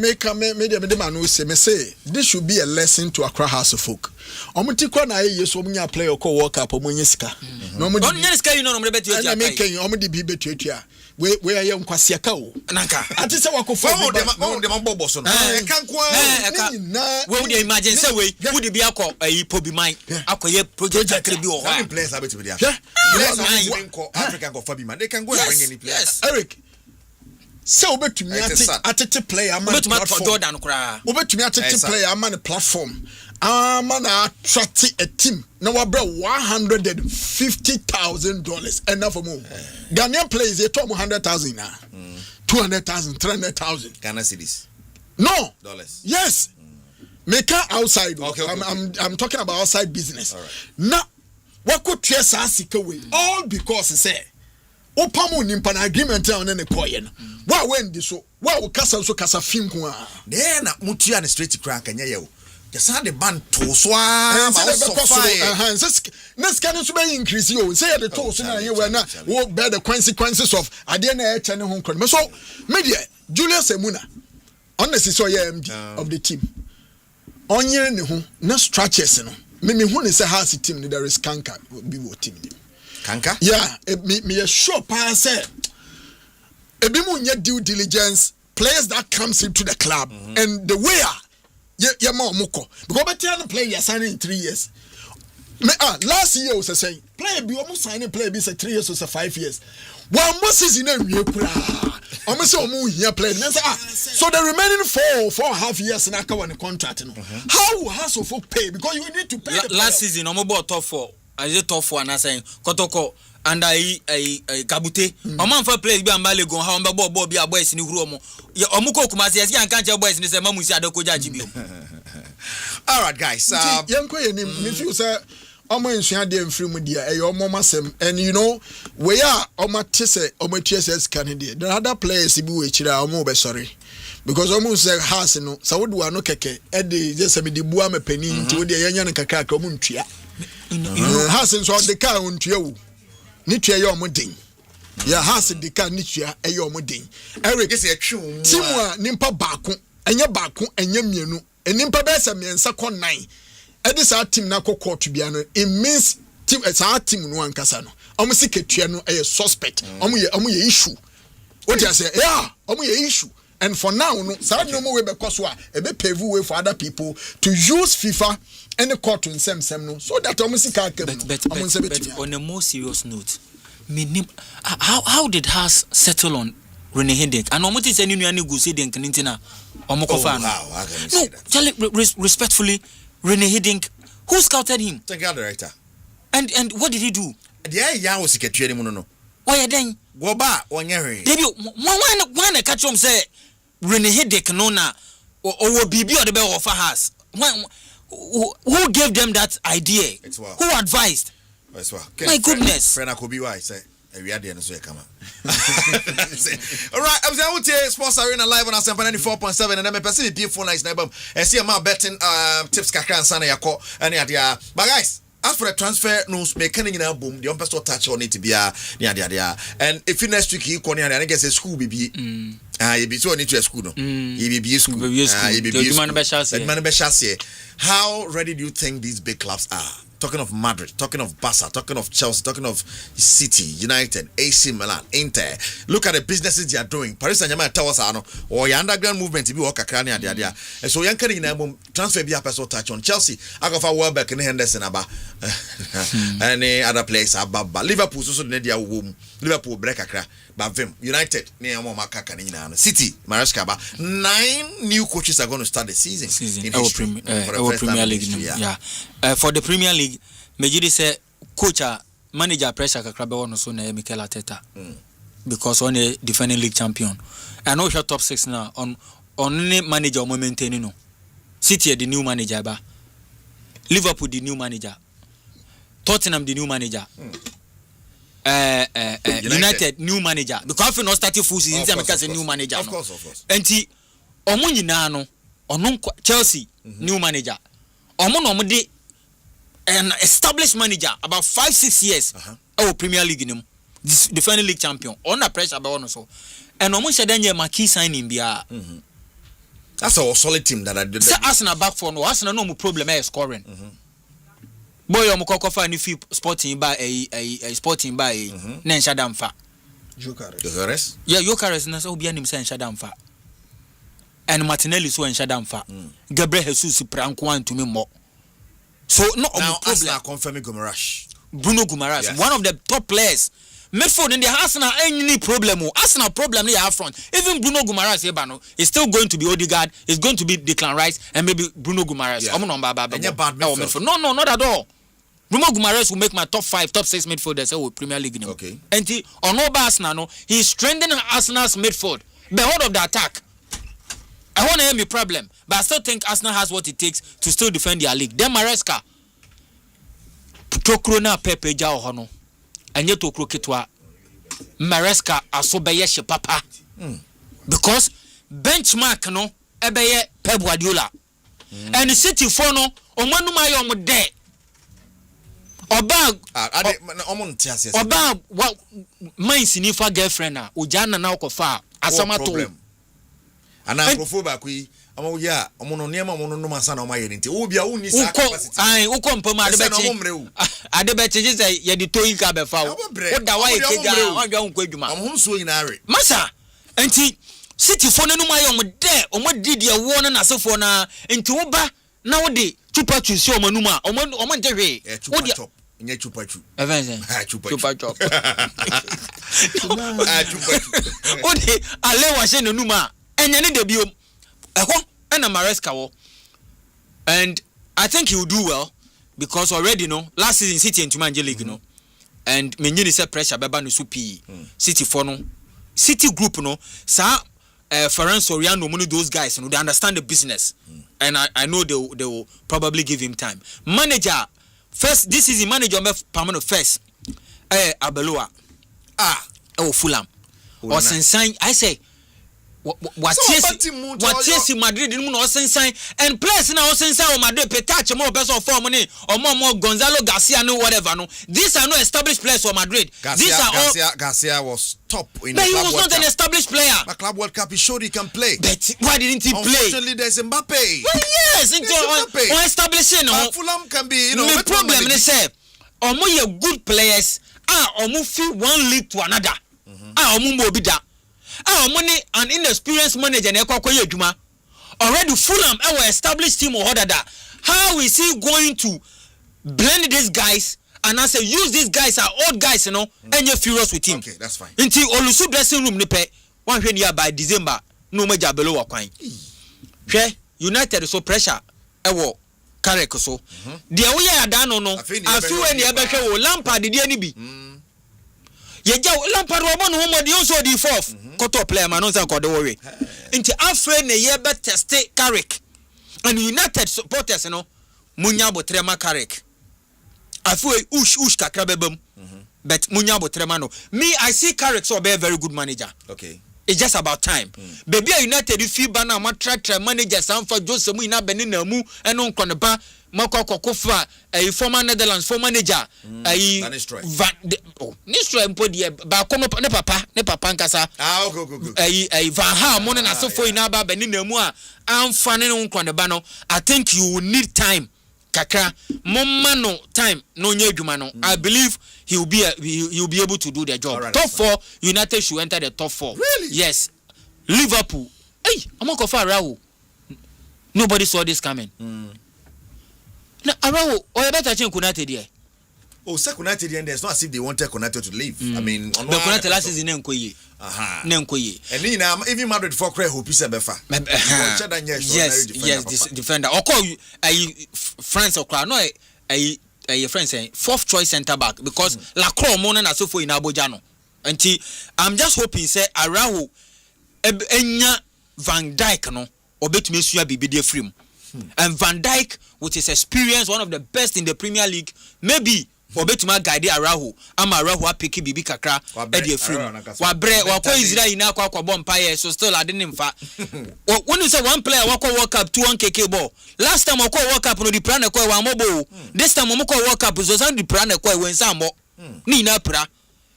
man no say this should be a lesson to Accra House of Folk omuti kwa na ye so munya play ko world cup omunye sika no mo nya sika you know no betu ya na make you omudi bi betu atua we aye nkwase ka o nanka ati se wakofa de mambo so no kankwa we dey imagine say we would be akọ pobi man akoye project akre bi o ha players are betu be there players are African go fabi man they can go and bring any players Eric so obetumi atete player man for Jordan kra obetumi atete player man platform man attract a team now abra $150,000 enough for more Ghanaian players they talk 100,000 now 200,000 300,000 Ghana cedis no dollars yes make outside okay. I'm talking about outside business all right now what could trace us away all because say Opamu nimpa na agreement on ne koye no. Wa wendi so. Wa kasa so kasa film ko a. Dey na mutua ne straight crank anya ye o. Just had the band to so ma so fire. Next can so be increase you. Say the to so na ye we na wo bear the consequences of ade na e chane ho nkron. So media Julius Emuna honestly so ye MD of the team. Onye ne ho na structures no. Me hu ne say house team there is Kanka be wo team. Kanka? Yeah, me sure pa say ebi mu nya due diligence players that comes into the club and the way yeah more moko because better no play you signing in 3 years. Last year was saying play be almost signing play be say 3 years or 5 years. One more season we kura. Almost omu here play. So the remaining 4.5 years na ka one contract no. How has of pay because you need to pay. Last season omo bought top 4. I say top 4 na saying Kotoko and I Kabute. Omo for play be ambale go how ombe be boys ni huru omo. Ya omo ko kuma say yan kan che boys ni say mamu si adokoja jibi. All right guys. Yanko ye me feel say omo nsua de mfiri mu dia e omo masem and you know we are omo tese omo TSS candidate. The other players bi we chira omo be sorry. Because almost say house no so would no keke e de just me de bua me pani nti wo de yanya no kakra ka omo ntua. House so the car ntua wo. Ni tua ye omo den. Ya house the car ni tua e ye omo den. Eric Yes, atwu. Timu a nimpa baako enye mienu. Enimpa be se miensa kon 9. Edi sa team na kokot bia no it means team sa team no ankasa no. Omo siketua no e suspect. Omo ye issue. What you say? Yeah, omo ye issue. And for now no sa no mo we be koso a e be pave way for other people to use FIFA and the court in sem no so that omo sika kem no. But on a more serious note, how did Haas settle on Rene Hedek? And omo say ninu ani go say den knintina omo kofa no. Charlie, respectfully, Rene Hedek, who scouted him? Technical director. And what did he do? The ya was secretary no. Why then? Go ba onye Debi why na catch him say Rene Hedek no na or bibi or the be of Haas. Who gave them that idea? Who advised? My goodness. Friend Akobi why say we are there no so e come. All right, I was out here Sports Arena live on Asempa 94.7 and I'm person be phone lines na bam. I see am betting tips kakra ansana yakọ and ya. But guys, as for the transfer news, making in a boom, the person touch on it to be and if you next week you come here, I guess a school be you be so need to a school no. You be school. How ready do you think these big clubs are? Talking of Madrid, talking of Barca, talking of Chelsea, talking of City, United, AC Milan, Inter. Look at the businesses they are doing. Paris Saint-Germain tell us or your underground movement to be work akrani and there. And so young can in transfer be a person touch on Chelsea. I go for Welbeck and Henderson about any other place about Liverpool so the womb. Liverpool break akra. But them United near Momaka Canina City, Maraskaba. 9 new coaches are going to start the season in our Premier League. For the Premier League, Mejidi say coach manager pressure kakra be so na Mikel Arteta. Because on a defending league champion. I know your top 6 now on any manager or maintaining no. City the new manager ba. Liverpool the new manager. Tottenham the new manager. United new manager because not starting full season because a new manager of course enti omo nyina no ono Chelsea new manager omo no de an established manager about 5-6 years our Premier League nim defending league champion under pressure about one so and omo shedanye marquee signing bia that's a solid team that I did. Say Arsenal back for no Arsenal no problem is scoring. Boy, I'm going to if you sporting by a sporting by Nen Shadamfa. Yokares? Yeah, Yokares na so be anim say Shadamfa. And Martinelli so en Shadamfa. Gabriel Jesus Pranko to me more. So no now Arsenal confirming Guimaraes. Bruno Guimaraes, one of the top players. Midfield in the Arsenal any problem. Arsenal problem they have front. Even Bruno Guimaraes Ebano is still going to be Odegaard, is going to be Declan Rice and maybe Bruno Guimaraes. No, not at all. Bruno Guimaraes will make my top 5, top 6 midfielders with Premier League. Okay. And he on over Arsenal, no, he's strengthening Arsenal's midfield. Behold of the attack. I want to have a problem, but I still think Arsenal has what it takes to still defend their league. Then Maresca, Tokrona Pepe Jao Hono, and yet Tokro Kitwa. Maresca aso beye she papa. Because benchmark no ebeye Pep Guardiola. And City for no omanu ma yo mo de. Oba what my sinifa girlfriend na ojana na okofa asama to. Ana profo ba kwi omo ya omo no niam omo no masa na omo ye nti wo bia wo ni sa capacity ai wo kompom adebechi je ye di toyi ka be fa wo da wa ye keja wa dwa nko adwuma omo nso nyina are masa enti City for no ma ye omo didi e wo na asefo na enti wo ba na wo de chupa chusi omo nu ma omo nte hwe wo de nye chupa chu evenze chupa chop wo de ale wa she no nu ma enya ne de biom eho na Maresca wo and I think he will do well because already no last season City and Tumanje League no and menyini say pressure beba no supi City for no City group no sa Ferran Soriano money those guys no they understand the business and I know they will probably give him time. Manager first this season manager me permanent first Abeloa Fulham or Sensan I say what yes Madrid no sensan and players now sensan o Madrid pe touch more person form money or more Gonzalo Garcia no whatever no these are no established players for Madrid. Garcia was top in but the he Club was World not an established player. But Club World Cup he showed he can play. But why didn't he play? Unfortunately there's Mbappe. Well, yes, on establishing Fulham can be the problem is say omo ye good players omo feel one league to another omo mo bi da money an inexperienced manager na ekwakoye adwuma already Fulham our established team or that how is he going to blend these guys and I say use these guys are old guys you know and you're furious with him. Okay, that's fine. Until Olusu dressing room ni pe one year by December no major below wakwan hwe United so pressure ewo Carrick so the way adano no afi when you ebehwe wo Lampard de ani bi yeja Lampard wo no mo de so di fourth quarter player man no say ko de wo we nti afre na ye be test Carrick and United supporters no munya botrema Carrick afi ush kakra bebam but munya botrema no me I see Carrick so be a very good manager. Okay, it's just about time. Baby United if you ban na track manager Sanfa Jose mu ina beni na mu eno nkone ba mako kokofa a former Netherlands former manager Nistroy mpo die ba kono ne papa nkasa okay Van Gaal mo na so for ina ba beni na mu a amfa ne nkone ba no I think you will need time kakra momma no time no nya adwuma no I believe he will be able to do the job. Right, top 4 United should enter the top 4. Really? Yes. Liverpool. Hey, amako fa Arawo. Nobody saw this coming. Now Arawo or better change Konate there. Oh, Konate there, there's not as if they wanted Konate to leave. I mean, on the Konate last season Nkoye. And even Madrid for Craig who pisa befa. Yes, this defender. Or call you France or crowd. No, a friend saying 4th choice center back because La Croix Mona na so for in Abojano. Until I'm just hoping say Arawo enya Van Dijk no obetumi sua bibide frame. And Van Dijk with his experience one of the best in the Premier League maybe obetuma guide Arawo ama Arawo apiki bibi kakra e dey frame. Wa bre wa ko Israel na kwa bompa so still I didn't fa. When you say one player wa ko World Cup 2 kk ball. Last time I World Cup no di plan e ko wa mobo. This time I World Cup so san di plan e ko we nsambo. Ni na pra.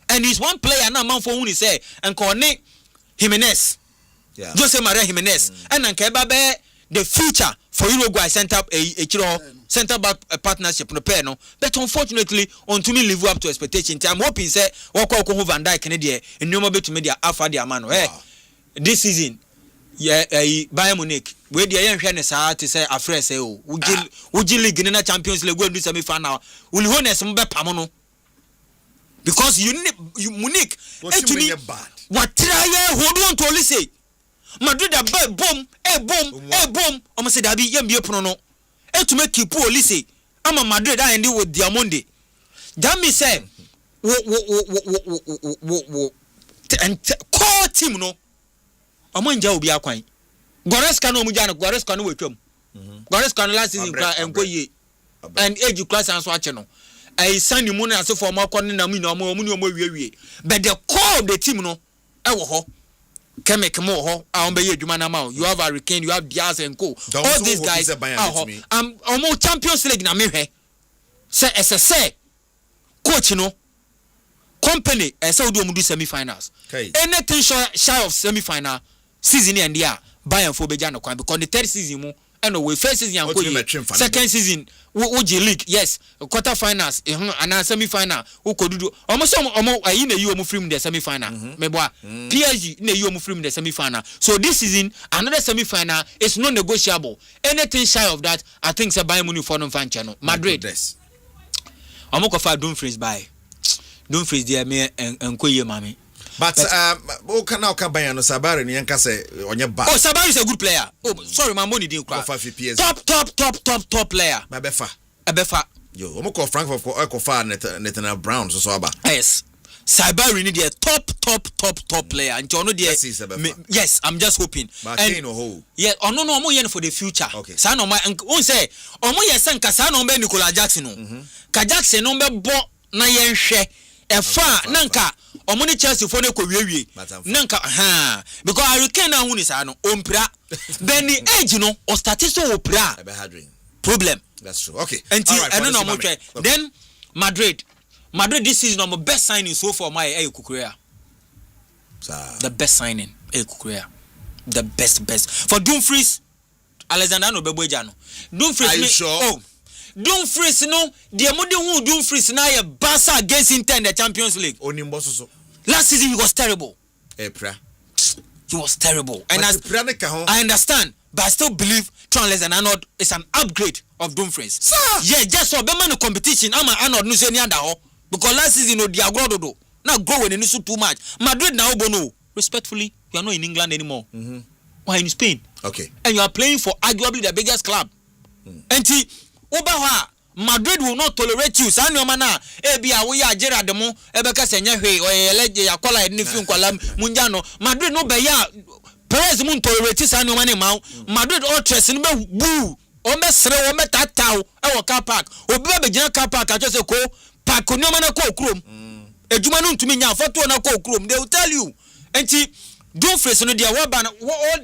And he's one player na man for who say and Corne Jimenez. Yeah. Jose Maria Jimenez. And Nkeba be the future for Uruguay center back partnership no pair no. But unfortunately on to me live up to expectation. I'm hoping say wako Van Dijk Canadian and no more to media alpha the man. This season Bayern Munich where the young fairness are to say afresh say would you league in the Champions League go do semi final will you honest some pamono because you Munich actually what try hold on to only say Madrid a boom almost say that be yambie pono no e to make keep police ama Madrid I end with their Monday that me say and core team no omonja obi akwan Goreska no mujana Goreska no wetwam Goreska no last season enko ye and age class and so ache no I sign the money as for more corner na me no more wie. But the core of the team no e wo ho. Kemek mo ho a be adwuma na ma. You have Hurricane, you have Diaz and co. All these guys almost Champions League na me hwe. Say coach no company say we do semi-finals. Anything shy of semi-final season and there Bayern for beja no kwan because the third season mo we first season second season we league yes quarter finals and semi-final we could do almost ayi na you free the semi-final meboa PSG na you free the semi-final so this season another semi-final is non negotiable anything shy of that I think say Bayern Munich for no fan channel Madrid Omokofa Dumfries by Dumfries there me enkoye mami. But o kana o ka Bayern no Sabari ni yanka say onye ba. Oh Sabari is a good player. Oh sorry my money didn't cry. Top player. Abefa. Yo, omoko Frankfurt ko fa Nathan Brown so aba. Yes. Sabari ni there top player. And you know there. Yes, I'm just hoping. And no yeah, no omo yen for the future. Okay. Sa no on say omo yesen ka sa no be Nicolas Jackson no. Ka Jackson no be bo na yen hwe. Efa nanka omoni Chelsea for ne ko wiewie nanka because Hurricane na huni sa no ompra then the age no o statistics opra problem that's true okay until I don't know then Madrid this season my best signing so far my Kukurea the best signing Kukurea the best for Dumfries Alexander no Beboja no Dumfries are you sure Dumfries no the mode who Dumfries na ye Barca against Inter in the Champions League onimbo last season he was terrible he was terrible and I understand but I still believe Alexander-Arnold is an upgrade of Dumfries yeah just so be man competition Arnold no say ni under ho because last season no dia grodo now go when so too much Madrid now bono respectfully you are not in England anymore why in Spain okay and you are playing for arguably the biggest club and Obaha Madrid will not tolerate you. Sanyoma na ebia we ya Gerard mo ebeka senye hwe oyeleje yakola enifi nkwala munjano Madrid no be ya Perez mun tolerate Sanyoma ne ma Madrid all stress no be boo o me sere o me tataw e wo car park obi be gina car park ajo se ko park onyoma na ko krom ejuma no ntumi nya foto na ko krom they will tell you enti Dumfries no dia waba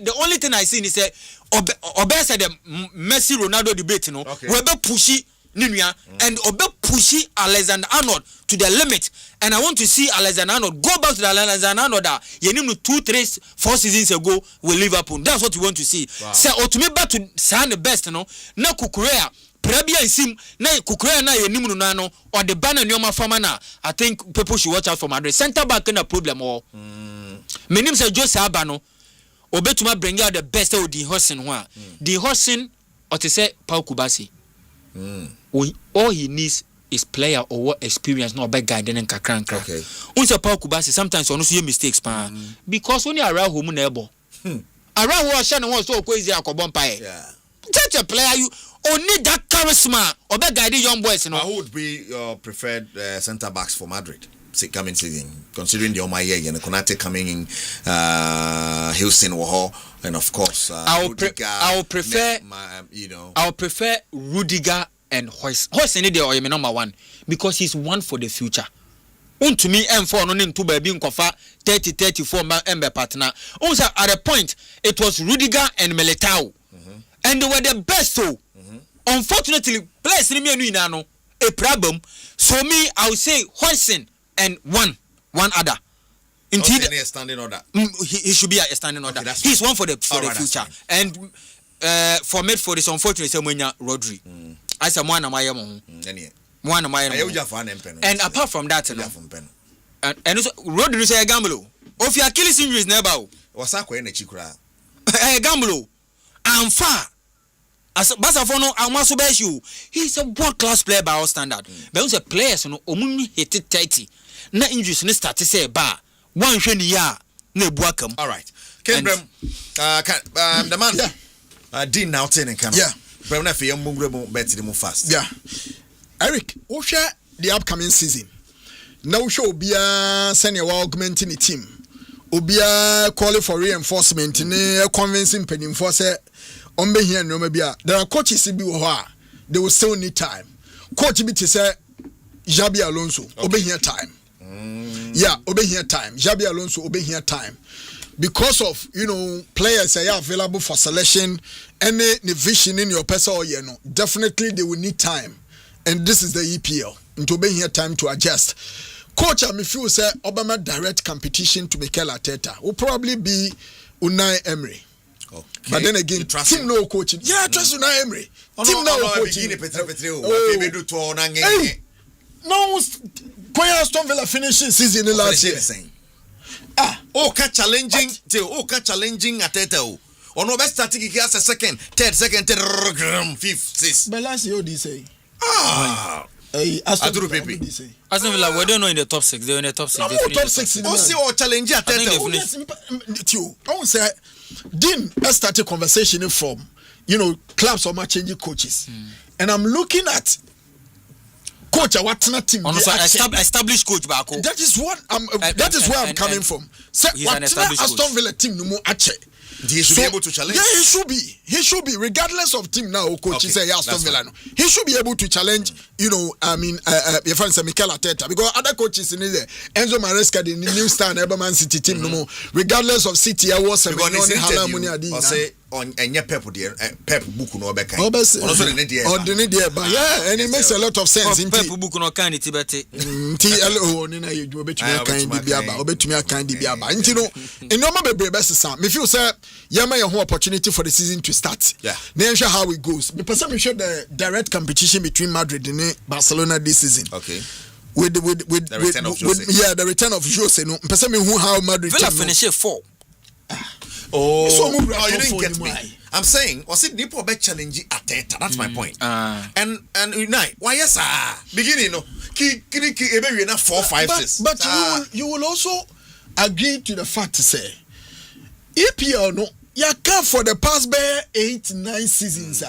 the only thing I see is say obe said the Messi Ronaldo debate no we be pushy Ninuya and obe pushy Alexander-Arnold to the limit and I want to see Alexander-Arnold go back to the Alexander-Arnold that you need 2-3-4 seasons ago with Liverpool. That's what we want to see. Say to me back to sign the best no na Kukurea Prabia sim na Kukurea na ye nimu no no or the banner nyoma fama na I think people should watch out for Madrid center back na problem or menim say Jose Abano obetuma bring out the best of the Hodgson ho a the Hodgson or to say Paul Kubasi all he needs is player or what experience no bad guy then kakran kra okay unse Paul Kubasi sometimes on so mistakes pa because when you around home na ebo around who share no one so crazy akobon pa such a player you need that charisma or bad guy the young boys no who would be your preferred center backs for Madrid coming season, considering the Omaye and Konate coming in, Hilson Waho, and of course, I would prefer Rudiger and Hoyce. Hoyce any day or number one because he's one for the future. To me, M4 no name to be being kofa 30-34 MB partner. Also at a point, it was Rudiger and Militao, and they were the best. So, unfortunately, players in me no a problem. So me, I would say Hoyson. And one other. Indeed, a standing order. He should be a standing order. He's one for the future. And for midfield is unfortunately Samuel Rodri. I said one of my and apart from that, and Rodri say a gamble. Of your Achilles injuries never. Was that when a chikra? A gamble. I'm far. As Basafono, I must obey you. He's a world class player by our standard. But also players no omuni hit 30. Na injuries ne start say ba one hwe ni ya na ebuakam. All right. Kendrem the man Dean now ten and come. Yeah. But na fe yamungre bet them fast. Yeah. Eric, wo hwe the upcoming season. Na wo hwe obia senior augmenting the team. Obia calling for reinforcement ne convincing penim for say on be here no bia. There are coaches bi wo ho a they will still need time. Coach bi to say Xabi Alonso obey here time. Yeah, obey here time. Xabi Alonso obey here time. Because of players that are available for selection, any vision in your person or definitely they will need time. And this is the EPL. And to be here time to adjust. Coach, I feel say Obama direct competition to Mikel Arteta will probably be Unai Emery. Okay. But then again, team no coaching. Yeah, I trust Unai Emery. Team no coaching. No, Koya Aston Villa finishing season in last year. Challenging Arteta. Or no best starting as a second, third, fifth, sixth. But last year, they say. Aston Villa, we don't know in the top 6. They're in the top 6. No, top 6. Also, challenge Arteta. I won't say. Dean started conversation from clubs or match changing coaches, and I'm looking at coach what team established coach back. That is what that is where I'm coming from. Say what Aston Villa team no more ache. He should be able to challenge. Yeah, he should be regardless of team now. Coach say Aston Villa. No. He should be able to challenge. Your friend say Mikel Arteta, because other coaches in there, Enzo Maresca, the new star in Man City team, no more. Regardless of City, I was say on any Pep book no be kind. But yeah, and it makes a lot of sense. Pep book no kind Tibete. TLO ni na you obetumi kan di biaba, obetumi kan di biaba. Nti no, enoma bebre best sam. Me feel say yama your opportunity for the season to start. Yeah. Then show how it goes. Because we show the direct competition between Madrid and Barcelona this season. Okay. With the return of Jose. The return of Jose. No, person me who how Madrid Villa finish 4. You didn't get me. I'm saying, was it Nipo be challenge Arteta? That's my point. And Unai, why yes beginning no ki ebe na 4 5 6. But you will also agree to the fact to say EPL no you come for the past 8-9 seasons.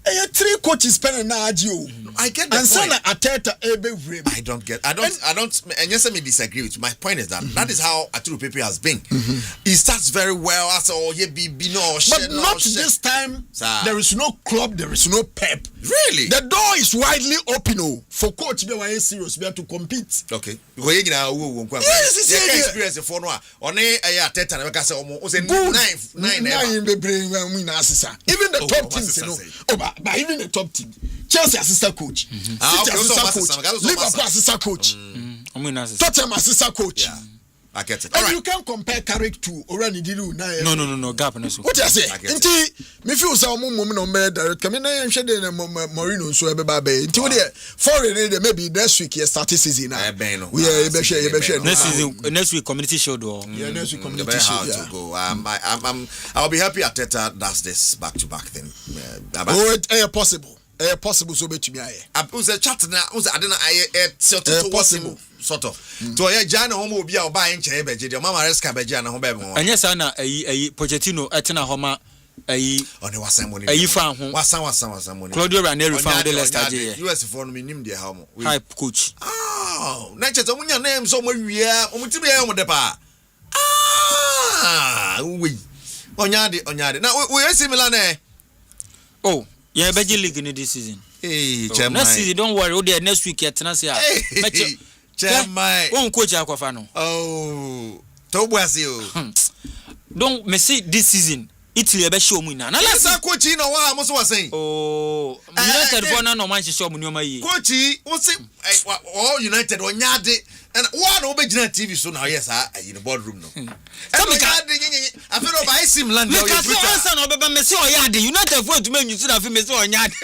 3 coaches spending now. I get the point. I don't. And yes, I may disagree with you. My point is that that is how Aturu Pepe has been. He starts very well. But not this time. There is no club. There is no Pep. Really? The door is widely open for coach be one serious be to compete. Okay. Because yes, experience for no. Only Arteta na make say almost 9 be bring win assistant. Even the top teams but even the top team, Chelsea assistant coach, City assistant coach, Liverpool assistant coach, Tottenham assistant coach. Yeah, I get it. And you can compare Carrick to Orani Dilu. No, gap. What I say? Inti, me feel so moment on me direct. Come in and share the Morino so everybody. Inti we there foreign maybe next week start season. We next week community show do. Yeah, next week community show. To go. I'll be happy Arteta does this back-to-back thing. Possible. Possible so bet me aye. Who's a chat now? Who's I don't know. Possible. Sort of. So yeah, Jana homo obi a oba enche beje de mama reska beje na ho be mo. Anya sa na Pochettino etena homa on wasan money. Fan ho. Wasan money. Claudio Ranieri fan de Leicester je. US for no minim de ha mo. Hype coach. Oh, na che to munya name so mo wia, omutibi ya mo de pa. We. Onyade. Now we similar na. Oh, yeah, Beji League in this season. Hey, Chairman. Next season, don't worry. Oh, there next week, Chairman. One coach Aquafano. Oh, Tobuasi. Don't me see this season. Italy be show me now. Let's coach in or what was saying. Oh, United for no Manchester show me no mai. Coach, what's it? All United on Yade and one Obejina TV so now yes, in the boardroom no. I feel no buy sim land. Look at your answer no be me say o Yade. United for to me you see that me say o Yade.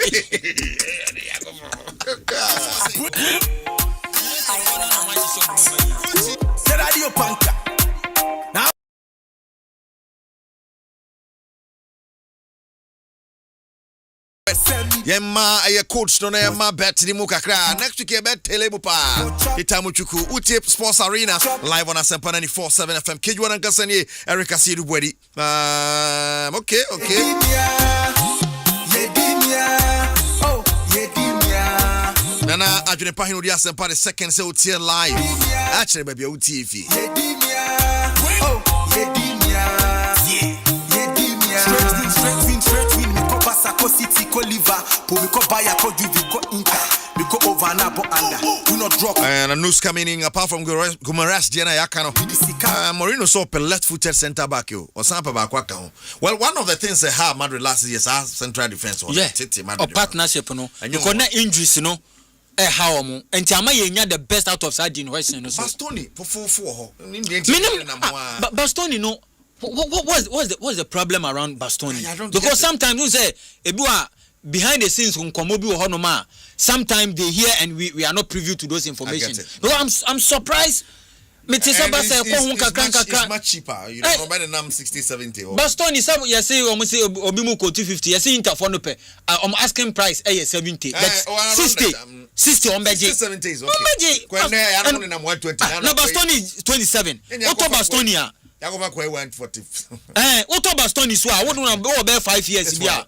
Radio Panka. Yema a coach no na ma bet ni mu kakra next week bet telebu pa itamuchuku utie sports arena live on Asempa 94.7 FM kegyiwa Nankasa ni Eric Asidu Bwedi okay nana adwene pahino di Asempa the second say utie live actually baby utie fi City ko liver, po mi ko buy ko Juve ko Inter, mi ko over na bo surrender. Do not drop. And a news coming in apart from Gumaras Diana Yakano. Moreno saw a left-footed centre back or Sampa Bakwaka. Well, one of the things they have Madrid last year is our central defense. Or partnership, no. And you connect injuries, no. How and Tiama the best out of Sardine Western. Bastoni for 4. But Bastoni, no. What's the problem around Bastoni? Because sometimes you say, behind the scenes, sometimes they hear and we are not privy to those information. Because I'm surprised. It's much cheaper. You know, by the number 60, 70. Bastoni, you say almost Obimuko 250. You see Interfonope. I'm asking price 70. That's 60 on Beji. 70 is okay. No, Bastoni 27. What Bastonia? Yagoba 140. What Bastoni is what? What about 5 years? Yeah,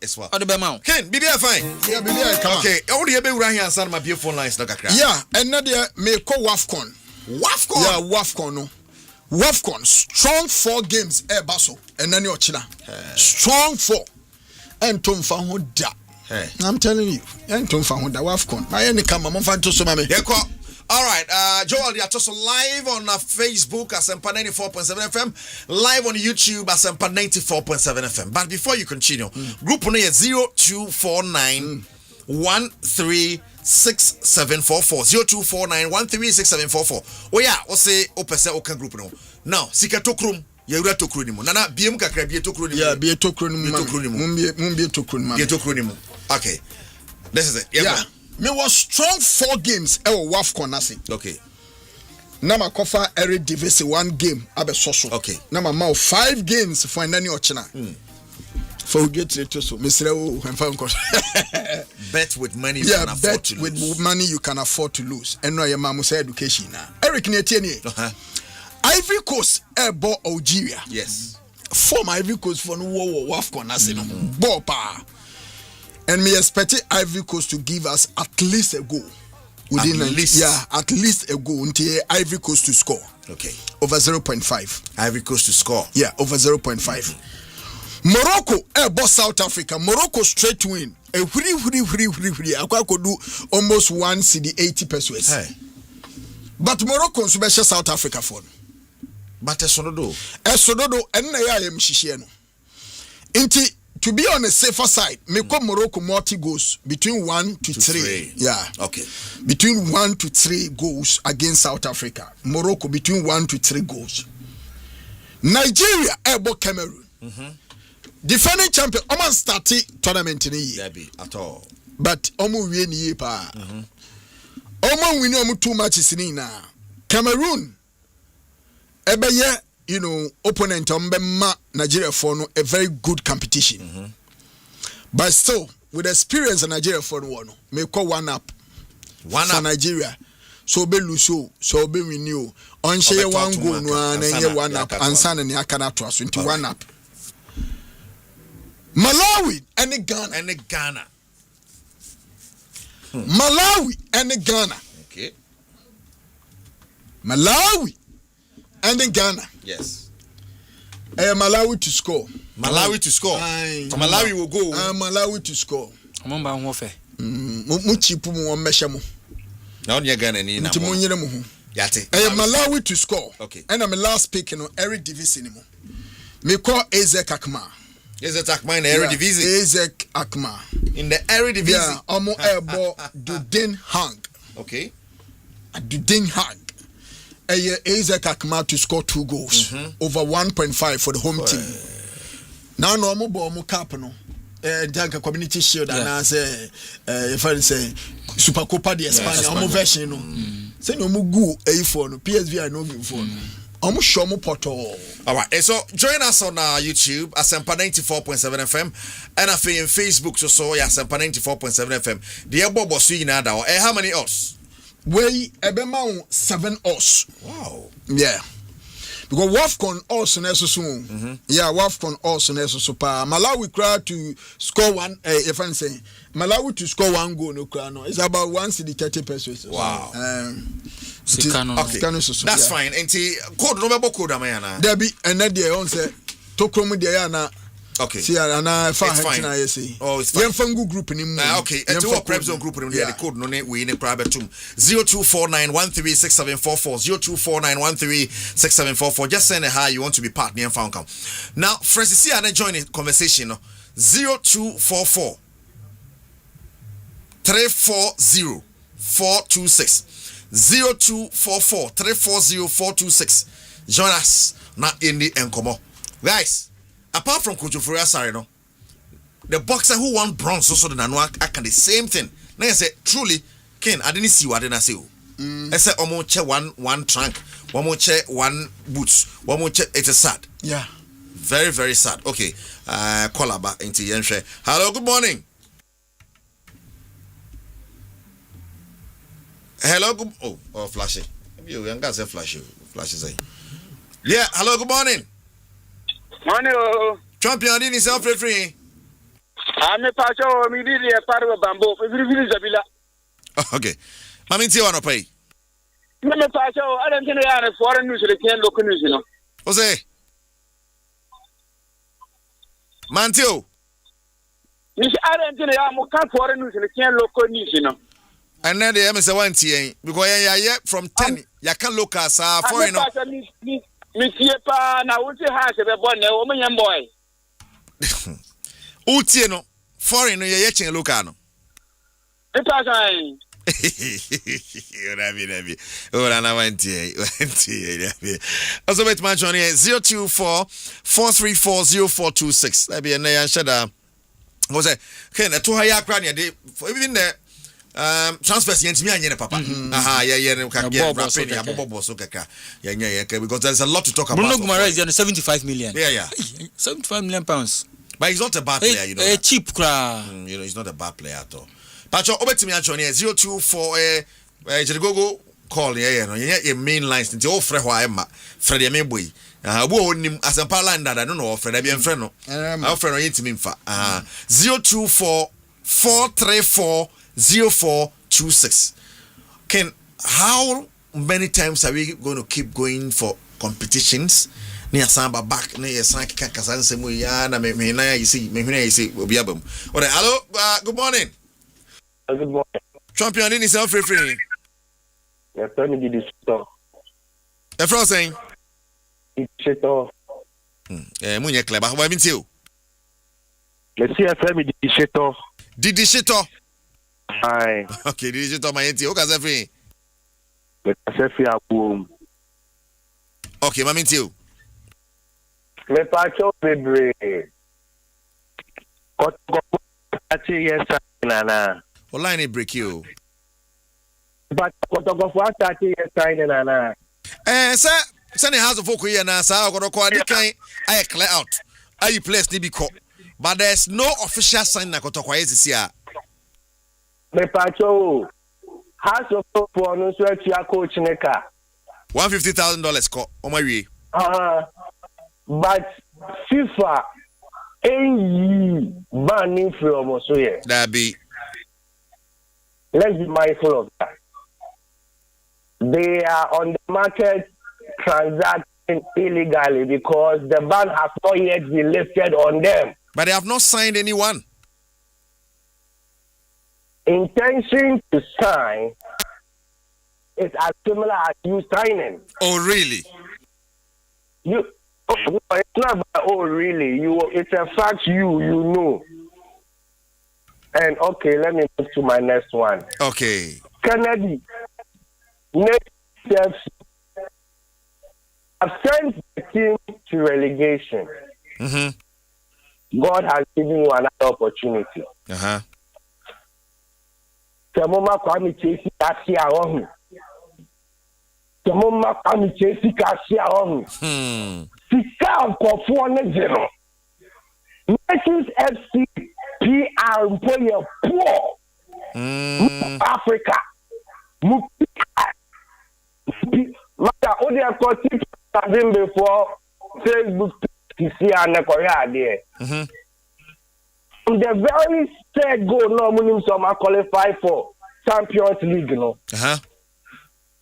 Ken, be fine. Yeah, be there. Okay, all the Abe here and some of your phone lines. Yeah, and now there may call WAFCON. WAFCON? Yeah, WAFCON. No. WAFCON, strong 4 games, Basso, and then your China. Strong 4. And Tom Fahuda. I'm telling you, and Tom Fahuda, WAFCON. I ain't come, I'm fine to some. All right, Joel, you're just live on Facebook at Asempa 94.7 FM, live on YouTube at Asempa 94.7 FM. But before you continue, group on here 0249 136744 0249 136744. Oh yeah, we say opese oka group no. Now, sika tokrum, ye ura tokru ni mo. Nana biem kakra bie tokru ni mo. Yeah, bie tokru ni mo. Bie tokru ni mo. Bie tokru ni mo. Okay. This is it. Yeah. Me was strong 4 games e WAFCON nasi. Okay. Na ma kofa every division 1 game abe soso. Okay. Na ma 5 games for nani ochina. For get it so Mr. Bet with money you can afford to lose. With money you can afford to lose. And no your mama say education now. Eric Netieni. Ivory Coast bo Algeria. Yes. Former Ivory Coast for no WAFCON nasi no. Ball pa. And me expect Ivory Coast to give us at least a goal. Within at least a goal until Ivory Coast to score. Okay. Over 0.5. Ivory Coast to score. Yeah, over 0.5. Morocco boss South Africa. Morocco straight win. A huri. I could do almost 1 CD 80 pesos. Hey. But Morocco special South Africa for. But Esododo and I am Shishiano. Inti. To be on the safer side, me call Morocco multi goals between 1 to 3. Yeah. Okay. Between 1 to 3 goals against South Africa. Morocco between 1 to 3 goals. Nigeria about Cameroon. Defending champion. Oman started tournament in a year. At all. But Oman win ye pa. Oman win omu 2 matches in now. Cameroon. Ebeye. You know, opponent ma Nigeria for no a very good competition. But still, with experience in Nigeria for no, may call one up for Nigeria. So be luso, so be renew. On share 1 goal no and 1 up and san and yakana to us into 1 up. Malawi and Ghana. Malawi and Ghana. Okay. Malawi and Ghana. Yes. Malawi to score. Malawi to score. Malawi will go. Malawi to score. Amamba nwofe. Muchipu mu meshamo. Na onye Ghana ni na. Ntimunyere mu hu. Yate. Malawi to score. Okay. And I'm last pick no every division mu. Me call Ezek Akma. Ezek Akma in the Eredivisie. Ezek Akma. In the Eredivisie. Yeah, omo ebo Duden Hang. Okay. Duden Hang. Ezek Akma to score 2 goals. Over 1.5 for the home team. Now no mo bo mo cap no. Danka Community Shield and I say if I say Super Copa de España omo version no. Say no mo go for no PSV I know before. Omo show mo poto. All right. So join us on YouTube Asempa 94.7 FM and on Facebook so Asempa 94.7 FM. The ebo so ina da. How many odds? We ebema 7 odds. Wow. Yeah. Because WAFCON also necessary. Yeah, WAFCON also necessary. Malawi crowd to score 1. If I'm saying Malawi to score 1 goal, no crowd. No, it's about 1 city 30 pesos. Wow. Okay. That's fine. And code no code amayana. There be another on say Tokromu de yana Okay. See, and I fine. Oh, it's fine. Yemfangu group in him. Okay. And to our prep zone group in the code no name we in a private room 0249136744 0249136744. Just send a hi you want to be part near found come. Now, Francis, see and join the conversation. 0244 340 426 0244 340 426. Join us now in the Enkomo. Guys, apart from Kuchufuri Asare, no, the boxer who won bronze also the Nanua can the same thing. Now I say truly, Ken, I didn't see what I didn't say. I said one trunk, one more chair, one boots, one more chair. It is sad. Yeah. Very, very sad. Okay. Call back into Yenshe. Hello, good morning. Hello, good flashy. You young guys say flashy. Flashy say. Yeah, hello, good morning. Morning. Champion in himself free. I'm a pastor, me did a part of bamboo. Okay. Mami tia wano pay. I'm a pastor, I don't think I have foreign news, they can't look news, you know. Jose. Mantio. Miss Adam, I am a foreign news, they can't look news, you know. And then the MS one TA because yeah from 10 you can look as foreign. Monsieur Pa na wuti ha se be born na wo menye boy. Utie no foreign no ye chen local no. E pa sai. Ora bi. Ora na wantie. Also bet match on here 024 434 0426. That be na yan shada. Go say, "Ken, to ha ya kra ne dey even the transfers yentimi anye ne papa yeah ne ka get rapid ya bobo so kaka yeah because there's a lot to talk about. Bruno Guimaraes is on 75 million. Yeah 75 million pounds, but he's not a bad player, you know. Cheap cra. You know, he's not a bad player at all. Pacho obetimi achoni 024 Jerigogo call no your main lines nti o frɛ hɔ ayema frɛ de me boy obo onim Asempa line dada no no frɛ de bi frɛ no frɛ no yentimi mfa 024 434 0426. Ken, how many times are we going to keep going for competitions? Near Samba back, near Sank Kasan Semuyana, you see, Obiabum. Hello, good morning. Good morning. Champion in himself free. Yes, tell me this store. The first saying, it's shit off. Munya Club, how have you? Let's see, I tell me this shit off. Did the shit off? Aye. Okay, did you talk my auntie? Okay, Zephyr. But Zephyr at home. Okay, Mammy too. Me pacho baby. Koto yes nana. Online break you. But koto yes nana. Sir, send a house of folk here now, sir. I got I clear out. Are you place to be caught? But there's no official sign that koto this year. Me pacho house of for no sweat your coach neka $150,000 call on my way. But FIFA banning from us here. That be. Let's be mindful of that. They are on the market transacting illegally because the ban has not yet been lifted on them. But they have not signed anyone. Intention to sign is as similar as you signing. Oh, really? It's not about, oh, really. It's a fact you know. And okay, let me move to my next one. Okay. Kennedy, next steps. I've sent the team to relegation. Mm-hmm. God has given you another opportunity. Uh-huh. Samoma kwami chesi kasi aohu. Samoma kwami chesi kasi aohu. Sika nkofo ne zero. Nations FC PR employer poor. Africa. Mata odi akoti having before Facebook to see an Korea there. From the very third goal, no minimum some are qualified for Champions League, no.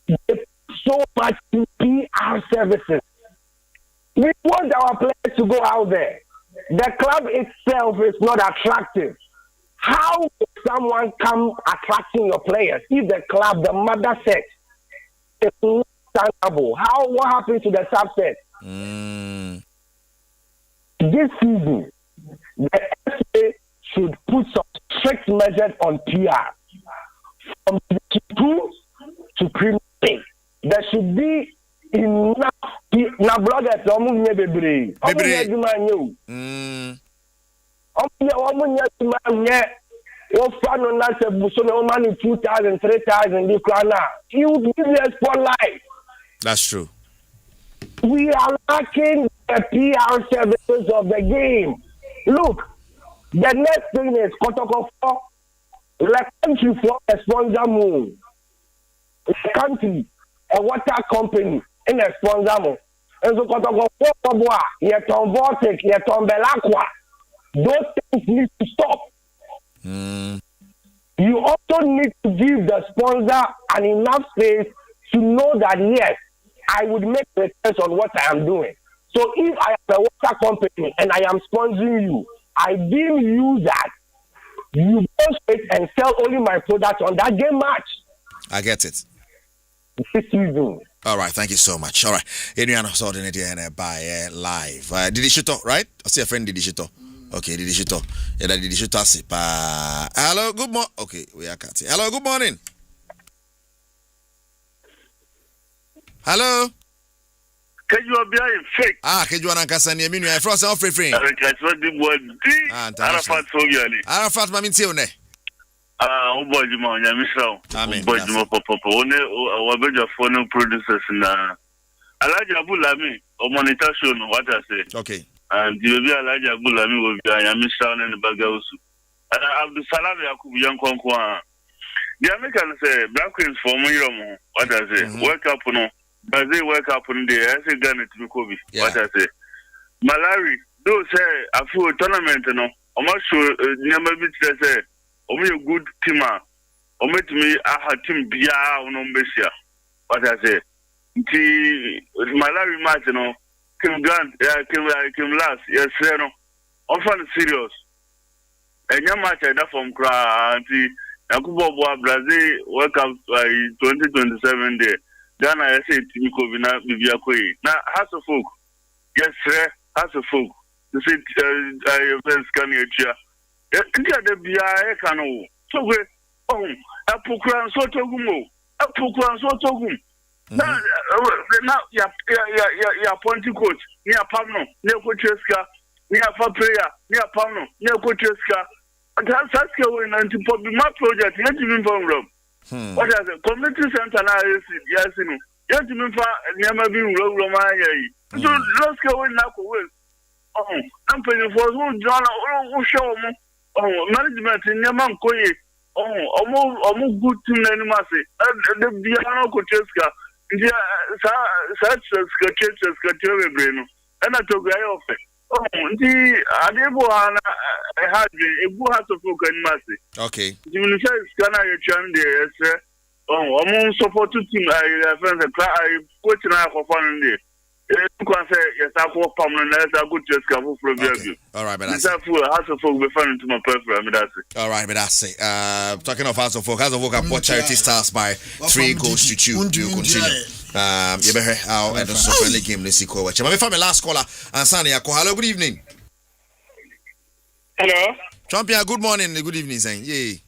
So much PR services. We want our players to go out there. the club itself is not attractive. How will someone come attracting your players if the club, the mother set, is not understandable? What happens to the subset? This season, the FA should put some strict measures on PR. From Division 2 to Premier League, there should be enough. Now, bloggers, That's true. We are lacking the PR services of the game. Look, the next thing is Kotoko for the country for a sponsor move. The country, a water company, in a sponsor move. And so Kotoko for Yeton Vortic, Yeton Belacqua. Those things need to stop. You also need to give the sponsor an enough space to know that yes, I would make returns on what I am doing. So if I am a water company and I am sponsoring you, I deem you that you go straight and sell only my products on that game match. I get it. This season. All right, thank you so much. All right, Adriano saw the idea and by live. Did he shoot right? I see a friend did he shoot. Okay, did he shoot? Yeah, did he shoot? Hello, good morning. Okay, we are cutting. Hello, good morning. Hello. Kegyiwa be fake. Kegyiwa Nankasa ni emi nu I frost off free. Arafat Sobiali. Arafat mami ntie one. Ubojuma onyamishaw. Amen. Ubojuma popopo. One wabeja phone producers na Alhaji Abulami o monitor show no what I say. Okay. And the baby Alhaji Abulami will be onyamishaw na ne bagausu. Abdul Salam Yakubu Yankonkwa. The Americans say Black Queens for Muyomo. What I say? Wake up no. But they wake up on the I say Ghana to Kobe. What I say? Malawi, those say a full tournament, no. I'm not sure never bit say, only a good team. Or met me a team Bia on Bessia. What I say? The Malawi match, no. Kim Grant, Kim last, yes, sir, no. Often serious. And your match I from Kra, Yakubo Brazil, World Cup 2027 day. Ghana, I say Timiko Vina Bibiakoi. Now, House of Folk. Yes, sir, House of Folk. You say, I have scan your chair. The Bia Cano. So, a Pukran so Togumo. A Pukran so Togum. Now, you're appointing coach near Pamno, near Cocheska, near Papaya, near Pamno, near Cocheska. And that's going to put my project, not even from Rome. What is the community center now? Yes, you know. Yes, you mean for never being low. So let's go in now. I'm paying for who John or show me. Management in Yaman Koye. Almost good to Nanimasi. The Biano Kocheska. Such as Kocheska, Kocheska Breno. And I took I off it. The Adebohana had a good heart of folk and massy. Okay. The minister is Ghana, your channel, sir. I'm support to team. I friends I coach and I for fun there. You can say, yes, I will permanent as I could just come from you. All right, but that's a full house of folk be fun to my preference. That's it. All right, but that's it. Talking of House of Folk have bought Charity Stars by 3 goals to 2. You continue. You better how and also friendly game this equal watch. My family last caller and Sunny Ako. Hello, good evening. Hello. Champion, good morning, good evening, saying. Yay.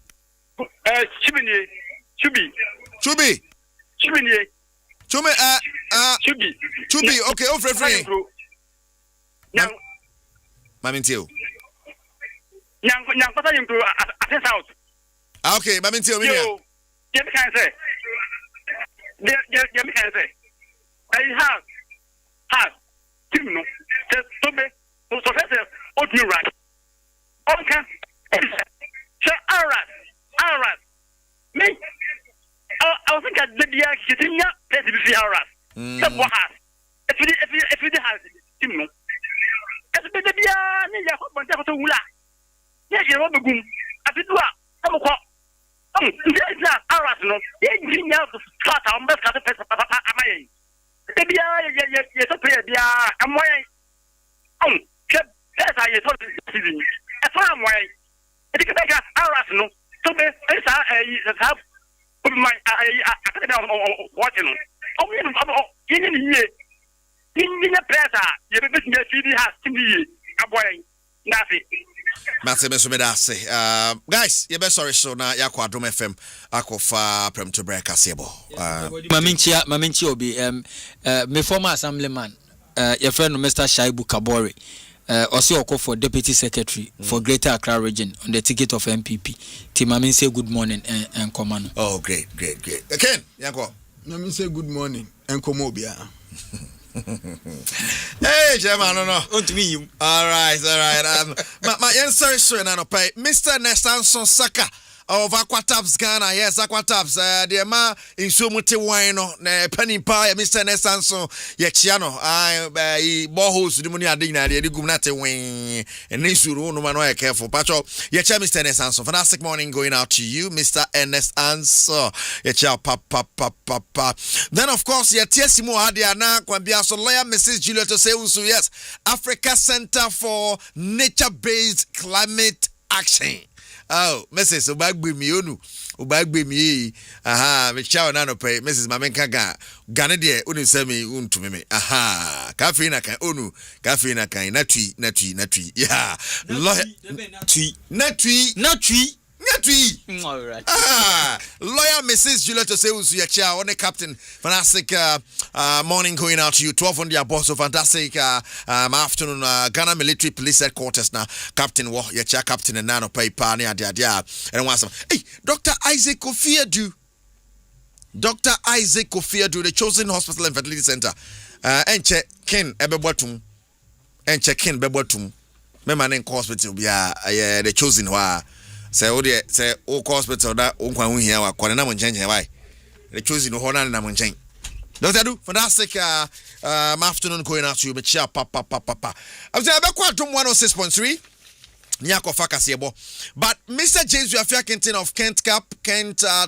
Chubi. Okay, oh, free. Mamintio. Nankasa improve at South. Okay, Mamintio. Can say. Can say. I have team no. So be so old new right. Okay. So all right. Me. I think that the getting ya. Let's be all right. That's what has. If we have team no. It's be the bia ni ya ko bonta ko wula. Ya je wo begum. Afidua. Amko. There's not all right no. Ya ginya flat am best ka pesa amaye. The bia ya so play bia amoye. That's ye so season e so am why e dey take hours no so be e sa my watching in the press you be business CD has to be aboy nafi guys, you best sorry so na yakwa Adom FM akofa prem to break asebo. Maminchi obi me former assemblyman your friend Mr. Shaibu Kabore also call for deputy secretary for Greater Accra region on the ticket of MPP. Timamin say good morning and command. Oh great. Again, yakwa. Mamin say good morning and komobia. Hey, Gemma, no. All right. My sorry, no pay. Mr. Nesanson Saka of Aquatabs Ghana, yes, Aquatabs. The ma in Sumuti Wino, Penny Pie, Mr. Nesanson, Yachiano, I bohos, the money I dig, the Gumnate wing, and Nisuru, no man, careful. Pacho, Yacha, Mr. Nesanson. Fantastic morning going out to you, Mr. Ernest Anso. Yacha, papa. Then, of course, Yatiasimo Adiana, Kwambia, so lawyer Mrs. Juliet to say, yes, Africa Center for Nature-Based Climate Action. Oh, Mrs. Ubagbe mi aha, me chawo na no pay, Mrs. Mamenka Gane de unu semi untumi me. Aha, kafe na kan onu, kafe na kan natui. Yeah. Natui. All right. Lawyer Mrs. Juliet Oseusu Yacha, one captain. Fantastic morning going out to you. 12 on the boss. So fantastic afternoon. Ghana Military Police Headquarters now. Captain Wo Yacha, captain and Nano Paypa near dia. And one some. Hey, Dr. Isaac Kofiadu. Dr. Isaac Kofiadu, the Chosen Hospital and Fertility Center. Enche Ken Ebebotum. Enche Ken Bebotum. Memanen hospital be the Chosen wa. Say hospital that unkwa here wa kwana na monchen why the choosing no hona na monchen Dr. Du fantastic afternoon going out to you mecha papa I'm saying abekwa Adom 106.3 Nyako Fakasiebo. But Mr. James Wiafia Kenton of Kent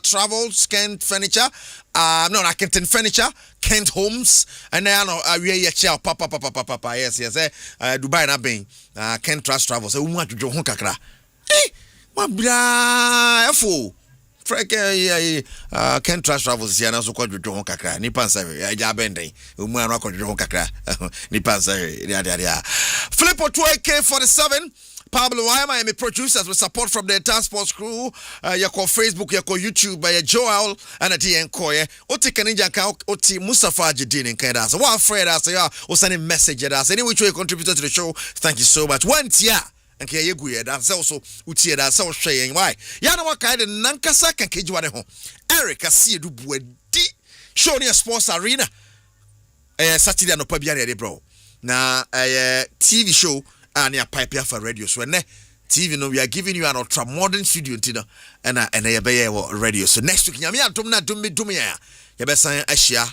Travels, Kent Furniture, not Kenton Furniture, Kent Homes, and now we are here, papa, yes, Dubai na being Kent Trust Travels. We want to do Honkakra. Mabra Kent Trust Travels here now so called John Kakra, Nipansa, Jabende, Umano John Kakra, Nipansa, Flippo 2AK47. Pablo Wyma and the producers with support from the entire sports crew. Yako Facebook, Yako YouTube, by Joel and a DN Koye. Oti Kaninja Ka Oti Mustafa Jadin and Kenda. So what afraid I say, or sending message at us. Any which way contributor to the show, thank you so much. One tia and Kayaguya, that's also Utia, that's so saying why. Yana Wakai and Nankasa can kegyiwa home. Eric, I see you do di show near sports arena. Saturday no Pabian, bro. Now, a TV show. And your pipe for radio. So when TV no, we are giving you an ultra modern studio and a radio. So next week, you best Asia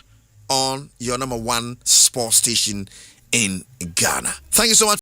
on your #1 sports station in Ghana. Thank you so much.